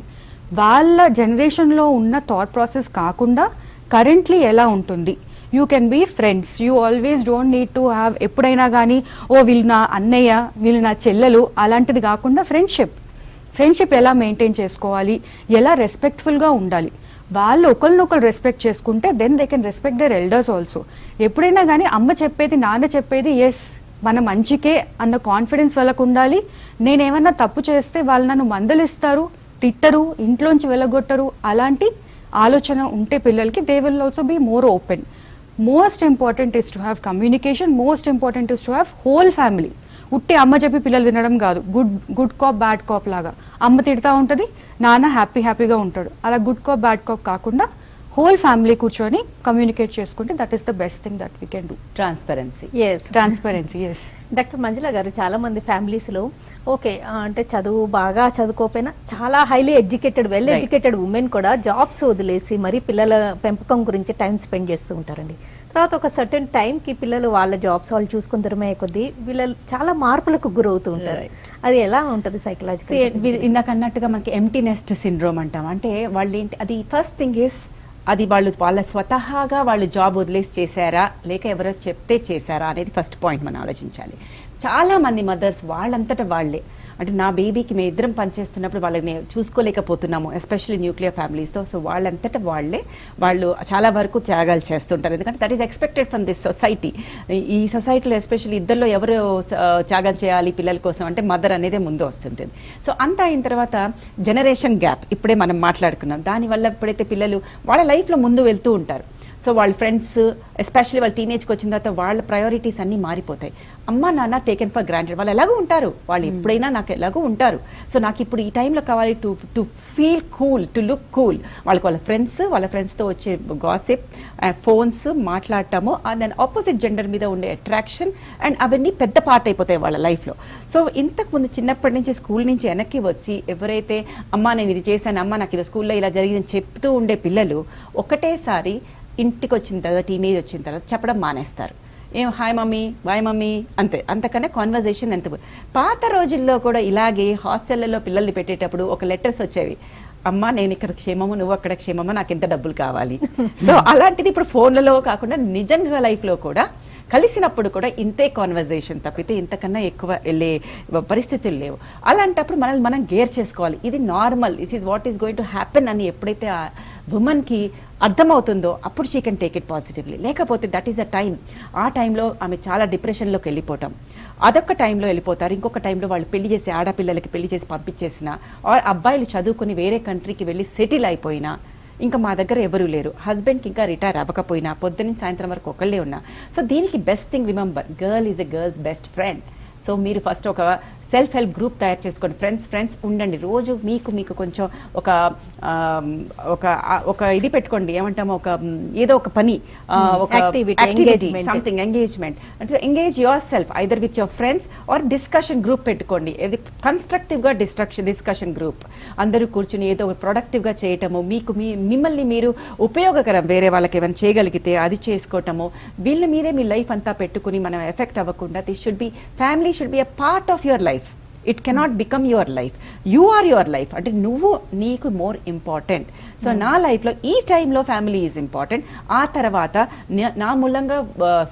వాళ్ళ జనరేషన్లో ఉన్న థాట్ ప్రాసెస్ కాకుండా కరెంట్లీ ఎలా ఉంటుంది. You can be friends, you always don't need to have ఎప్పుడైనా కానీ ఓ వీళ్ళు నా అన్నయ్య వీళ్ళు నా చెల్లెలు అలాంటిది కాకుండా ఫ్రెండ్షిప్ ఎలా మెయింటైన్ చేసుకోవాలి, ఎలా రెస్పెక్ట్ఫుల్గా ఉండాలి. వాళ్ళు ఒకరినొకరు రెస్పెక్ట్ చేసుకుంటే then they can respect their elders also. ఎప్పుడైనా కానీ అమ్మ చెప్పేది నాన్న చెప్పేది ఎస్ మన మంచికే అన్న కాన్ఫిడెన్స్ వాళ్ళకు ఉండాలి. నేనేమన్నా తప్పు చేస్తే వాళ్ళు నన్ను మందలిస్తారు, తిట్టరు, ఇంట్లోంచి వెళ్ళగొట్టరు, అలాంటి ఆలోచన ఉంటే పిల్లలకి they will also be more open. Most important is to have communication, most important is to have whole family. ఉట్టి అమ్మ చెప్పి పిల్లలు వినడం కాదు, గుడ్ కాప్ బ్యాడ్ కాప్ లాగా అమ్మ తిడతా ఉంటుంది, నాన్న హ్యాపీగా ఉంటాడు. అలా గుడ్ కాప్ బ్యాడ్ కాప్ కాకుండా హోల్ ఫ్యామిలీ కూర్చొని కమ్యూనికేట్ చేసుకుంటే that is the best thing that we can do. Transparency. Transparency, yes. Doctor Manjula గారు, చాలా మంది ఫ్యామిలీస్లో ఓకే అంటే బాగా చదువుకోకపోయినా చాలా highly educated well educated women కూడా జాబ్స్ వదిలేసి మరి పిల్లల పెంపకం గురించి టైం స్పెండ్ చేస్తూ ఉంటారండి. తర్వాత ఒక సర్టెన్ టైంకి పిల్లలు వాళ్ళ జాబ్స్ వాళ్ళు చూసుకుని దూరమయ్యే కొద్దీ వీళ్ళు చాలా మార్పులకు గురవుతూ ఉంటారు. అది ఎలా ఉంటుంది సైకలాజికల్? ఇందాక అన్నట్టుగా మనకి ఎంప్టీ నెస్ట్ సిండ్రోమ్ అంటాం. అంటే వాళ్ళు ఏంటి, అది ఫస్ట్ థింగ్ ఇస్ అది వాళ్ళ స్వతహాగా వాళ్ళు జాబ్ వదిలేసి చేశారా లేక ఎవరో చెప్తే చేశారా అనేది ఫస్ట్ పాయింట్ మనం ఆలోచించాలి. చాలా మంది మదర్స్ వాళ్ళంతటా వాళ్ళే, అంటే నా బేబీకి మేము ఇద్దరం పనిచేస్తున్నప్పుడు వాళ్ళని చూసుకోలేకపోతున్నాము, ఎస్పెషల్లీ న్యూక్లియర్ ఫ్యామిలీస్తో. సో వాళ్ళంతటా వాళ్ళు చాలా వరకు త్యాగాలు చేస్తుంటారు, ఎందుకంటే that is expected from this society. ఈ సొసైటీలో ఎస్పెషల్లీ ఇద్దరిలో ఎవరు త్యాగాలు చేయాలి పిల్లల కోసం అంటే మదర్ అనేదే ముందు వస్తుంటుంది. సో అంతా అయిన తర్వాత జనరేషన్ గ్యాప్ ఇప్పుడే మనం మాట్లాడుకున్నాం. దానివల్ల ఎప్పుడైతే పిల్లలు వాళ్ళ లైఫ్లో ముందు వెళ్తూ ఉంటారు, సో వాళ్ళ ఫ్రెండ్స్ ఎస్పెషల్లీ వాళ్ళ టీనేజ్కి వచ్చిన తర్వాత వాళ్ళ ప్రయారిటీస్ అన్నీ మారిపోతాయి. అమ్మ నాన్న టేకెన్ ఫర్ గ్రాంటెడ్, వాళ్ళు ఎలాగో ఉంటారు, వాళ్ళు ఎప్పుడైనా నాకు ఎలాగో ఉంటారు, సో నాకు ఇప్పుడు ఈ టైంలో కావాలి to feel cool, to look cool. వాళ్ళ ఫ్రెండ్స్తో వచ్చే గాసిప్, ఫోన్స్ మాట్లాడటము, దెన్ ఆపోజిట్ జెండర్ మీద ఉండే అట్రాక్షన్ అండ్ అవన్నీ పెద్ద పార్ట్ అయిపోతాయి వాళ్ళ లైఫ్లో. సో ఇంతకుముందు చిన్నప్పటి నుంచి స్కూల్ నుంచి వెనక్కి వచ్చి ఎవరైతే అమ్మ నేను ఇది చేశాను, అమ్మ నాకు ఇలా స్కూల్లో ఇలా జరిగిందని చెప్తూ ఉండే పిల్లలు ఒకటేసారి ఇంటికి వచ్చిన తర్వాత టీనేజ్ వచ్చిన తర్వాత చెప్పడం మానేస్తారు. హాయ్ మమ్మీ, బాయ్ మమ్మీ, అంతే. అంతకన్నా కాన్వర్జేషన్ ఎంత. పాత రోజుల్లో కూడా ఇలాగే హాస్టళ్లలో పిల్లల్ని పెట్టేటప్పుడు ఒక లెటర్స్ వచ్చేవి, అమ్మ నేను ఇక్కడ క్షేమము, నువ్వు అక్కడ క్షేమము, నాకు ఎంత డబ్బులు కావాలి. సో అలాంటిది ఇప్పుడు ఫోన్లలో కాకుండా నిజంగా లైఫ్లో కూడా కలిసినప్పుడు కూడా ఇంతే కాన్వర్జేషన్ తప్పితే ఇంతకన్నా ఎక్కువ వెళ్ళే పరిస్థితులు లేవు. అలాంటప్పుడు మనల్ని మనం గేర్ చేసుకోవాలి, ఇది normal, this is what is going to happen అని ఎప్పుడైతే ఆ ఉమెన్కి అర్థమవుతుందో అప్పుడు she can take it positively. లేకపోతే దట్ ఈస్ అ టైం, ఆ టైంలో ఆమె చాలా డిప్రెషన్లోకి వెళ్ళిపోవటం, అదొక టైంలో వెళ్ళిపోతారు. ఇంకొక టైంలో వాళ్ళు పెళ్లి చేసి ఆడపిల్లలకి పెళ్లి చేసి పంపించేసిన, ఆర్ అబ్బాయిలు చదువుకుని వేరే కంట్రీకి వెళ్ళి సెటిల్ అయిపోయినా ఇంకా మా దగ్గర ఎవరూ లేరు, హస్బెండ్కి ఇంకా రిటైర్ అవ్వకపోయినా పొద్దున్న సాయంత్రం వరకు ఒకళ్ళే ఉన్నా. సో దీనికి best thing remember, girl is a girls best friend. So మీరు ఫస్ట్ ఒక సెల్ఫ్ హెల్ప్ గ్రూప్ తయారు చేసుకోండి, ఫ్రెండ్స్ ఉండండి. రోజు మీకు కొంచెం ఒక ఇది పెట్టుకోండి, ఏమంటామో ఏదో ఒక పని, ఒక యాక్టివిటీ, సంథింగ్ ఎంగేజ్మెంట్, అంటే engage yourself either with your friends or discussion group పెట్టుకోండి. ఇది కన్స్ట్రక్టివ్గా డిస్కషన్ గ్రూప్, అందరూ కూర్చుని ఏదో ప్రొడక్టివ్గా చేయటము, మిమ్మల్ని మీరు ఉపయోగకరం వేరే వాళ్ళకి ఏమైనా చేయగలిగితే అది చేసుకోవటము, వీళ్ళ మీదే మీ లైఫ్ అంతా పెట్టుకుని మనం ఎఫెక్ట్ అవ్వకుండా. This should be, family should be a part of your life. It cannot become your life. You are your life, అంటే నువ్వు నీకు మోర్ ఇంపార్టెంట్. సో నా లైఫ్లో ఈ టైంలో ఫ్యామిలీ ఈజ్ ఇంపార్టెంట్. ఆ తర్వాత నా మూలంగా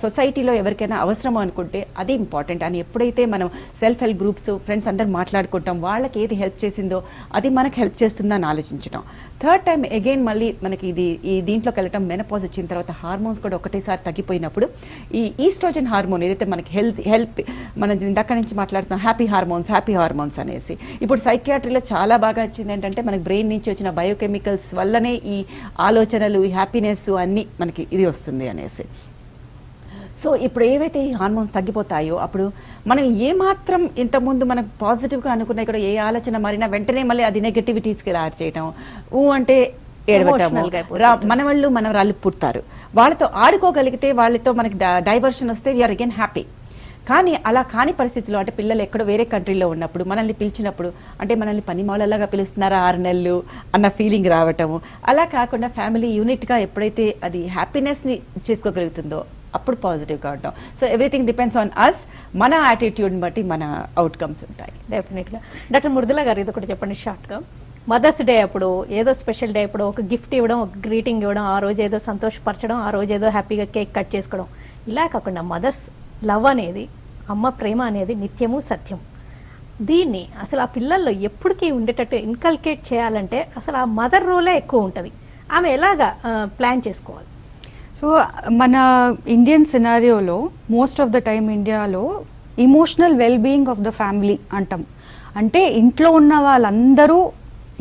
సొసైటీలో ఎవరికైనా అవసరం అనుకుంటే అది ఇంపార్టెంట్ అని ఎప్పుడైతే మనం సెల్ఫ్ హెల్ప్ గ్రూప్స్ ఫ్రెండ్స్ అందరు మాట్లాడుకుంటాం, వాళ్ళకి ఏది హెల్ప్ చేసిందో అది మనకు హెల్ప్ చేస్తుందని ఆలోచించడం. థర్డ్ టైం అగైన్ మళ్ళీ మనకి ఈ దీంట్లోకి వెళ్ళటం, మెనోపాజ్ వచ్చిన తర్వాత హార్మోన్స్ కూడా ఒకటేసారి తగ్గిపోయినప్పుడు ఈ ఈస్ట్రోజన్ హార్మోన్ ఏదైతే మనకి హెల్ప్ మనం ఇందాక నుంచి మాట్లాడుతున్నాం హ్యాపీ హార్మోన్స్ అనేసి, ఇప్పుడు సైకియాట్రీలో చాలా బాగా వచ్చింది ఏంటంటే మనకి బ్రెయిన్ నుంచి వచ్చిన బయోకెమికల్స్ వల్లనే ఈ ఆలోచనలు, ఈ హ్యాపీనెస్ అన్నీ మనకి ఇది వస్తుంది అనేసి. సో ఇప్పుడు ఏవైతే ఈ హార్మోన్స్ తగ్గిపోతాయో అప్పుడు మనం ఏమాత్రం ఇంతకుముందు మనకు పాజిటివ్గా అనుకున్నా కూడా ఏ ఆలోచన మారినా వెంటనే మళ్ళీ అది నెగటివిటీస్కి రారు చేయటం, అంటే ఏడవటము, మనవళ్ళు పుడతారు, వాళ్ళతో ఆడుకోగలిగితే వాళ్ళతో మనకి డైవర్షన్ వస్తే వీఆర్ అగైన్ హ్యాపీ. కానీ అలా కాని పరిస్థితుల్లో, అంటే పిల్లలు ఎక్కడో వేరే కంట్రీలో ఉన్నప్పుడు మనల్ని పిలిచినప్పుడు అంటే మనల్ని పనిమాలలాగా పిలుస్తున్నారా 6 నెలలు అన్న ఫీలింగ్ రావటము, అలా కాకుండా ఫ్యామిలీ యూనిట్గా ఎప్పుడైతే అది హ్యాపీనెస్ని చేసుకోగలుగుతుందో అప్పుడు పాజిటివ్గా ఉంటాం. So everything depends on us, మన యాటిట్యూడ్ని బట్టి మన అవుట్కమ్స్ ఉంటాయి. డెఫినెట్గా. డాక్టర్ మృదుల గారు ఇది ఒకటి చెప్పండి షార్ట్గా. మదర్స్ డే అప్పుడు ఏదో స్పెషల్ డే అప్పుడు ఒక గిఫ్ట్ ఇవ్వడం, ఒక గ్రీటింగ్ ఇవ్వడం, ఆ రోజు ఏదో సంతోషపరచడం, ఆ రోజు ఏదో హ్యాపీగా కేక్ కట్ చేసుకోవడం, ఇలా కాకుండా మదర్స్ లవ్ అనేది, అమ్మ ప్రేమ అనేది నిత్యము సత్యం. దీన్ని అసలు ఆ పిల్లల్లో ఎప్పటికీ ఉండేటట్టు ఇన్కల్కేట్ చేయాలంటే అసలు ఆ మదర్ రోలే ఎక్కువ ఉంటుంది. ఆమె ఎలాగా ప్లాన్ చేసుకోవాలి? సో మన ఇండియన్ సినారియోలో మోస్ట్ ఆఫ్ ద టైమ్ ఇండియాలో emotional wellbeing of the family అంటాం. అంటే ఇంట్లో ఉన్న వాళ్ళందరూ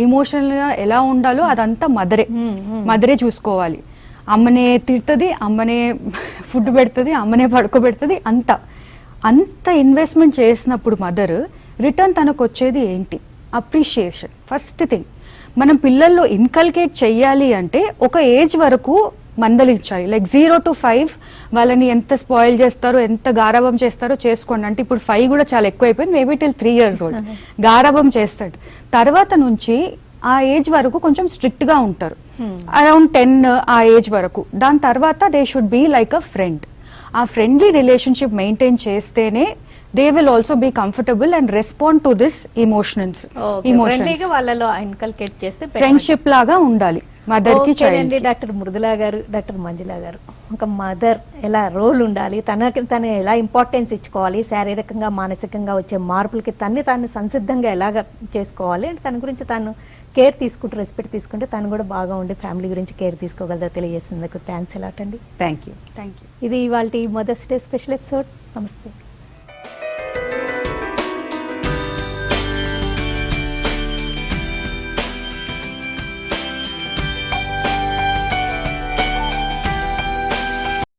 ఇమోషనల్గా ఎలా ఉండాలో అదంతా మదరే చూసుకోవాలి. అమ్మనే తిడుతుంది, అమ్మనే ఫుడ్ పెడుతుంది, అమ్మనే పడుకోబెడుతుంది, అంత ఇన్వెస్ట్మెంట్ చేసినప్పుడు మదర్ రిటర్న్ తనకు వచ్చేది ఏంటి? అప్రిషియేషన్. ఫస్ట్ థింగ్ మనం పిల్లల్లో ఇన్కల్కేట్ చెయ్యాలి అంటే ఒక ఏజ్ వరకు మందలించాలి. లైక్ 0 to 5 వాళ్ళని ఎంత స్పాయిల్ చేస్తారో, ఎంత గారాబం చేస్తారో చేసుకోండి. అంటే ఇప్పుడు 5 కూడా చాలా ఎక్కువ అయిపోయింది, మేబీ టిల్ 3 years ఓల్డ్ గారాబం చేస్తాడు. తర్వాత నుంచి ఆ ఏజ్ వరకు కొంచెం స్ట్రిక్ట్ గా ఉంటారు, అరౌండ్ 10 ఆ ఏజ్ వరకు. దాని తర్వాత they should be like a friend. ఆ ఫ్రెండ్లీ రిలేషన్షిప్ మెయింటైన్ చేస్తేనే they will also be comfortable and respond to this emotions. వాళ్ళలో ఇన్కల్కేట్ చేస్తే ఫ్రెండ్షిప్ లాగా ఉండాలి మదర్ కి చైల్డ్. డాక్టర్ మృదుల గారు, డాక్టర్ మంజుల గారు, ఒక మదర్ ఎలా రోల్ ఉండాలి, తను ఎలా ఇంపార్టెన్స్ ఇచ్చుకోవాలి, శారీరకంగా మానసికంగా వచ్చే మార్పులకి తాను సంసిద్ధంగా ఎలాగ చేసుకోవాలి, అంటే తన గురించి తాను కేర్ తీసుకుంటూ రెస్పెక్ట్ తీసుకుంటే తను కూడా బాగా ఉండి ఫ్యామిలీ గురించి కేర్ తీసుకోగలదో తెలియజేసినందుకు థ్యాంక్స్ ఎలాట్ అండి. Thank you. ఇది ఇవాళ మదర్స్ డే స్పెషల్ ఎపిసోడ్. నమస్తే.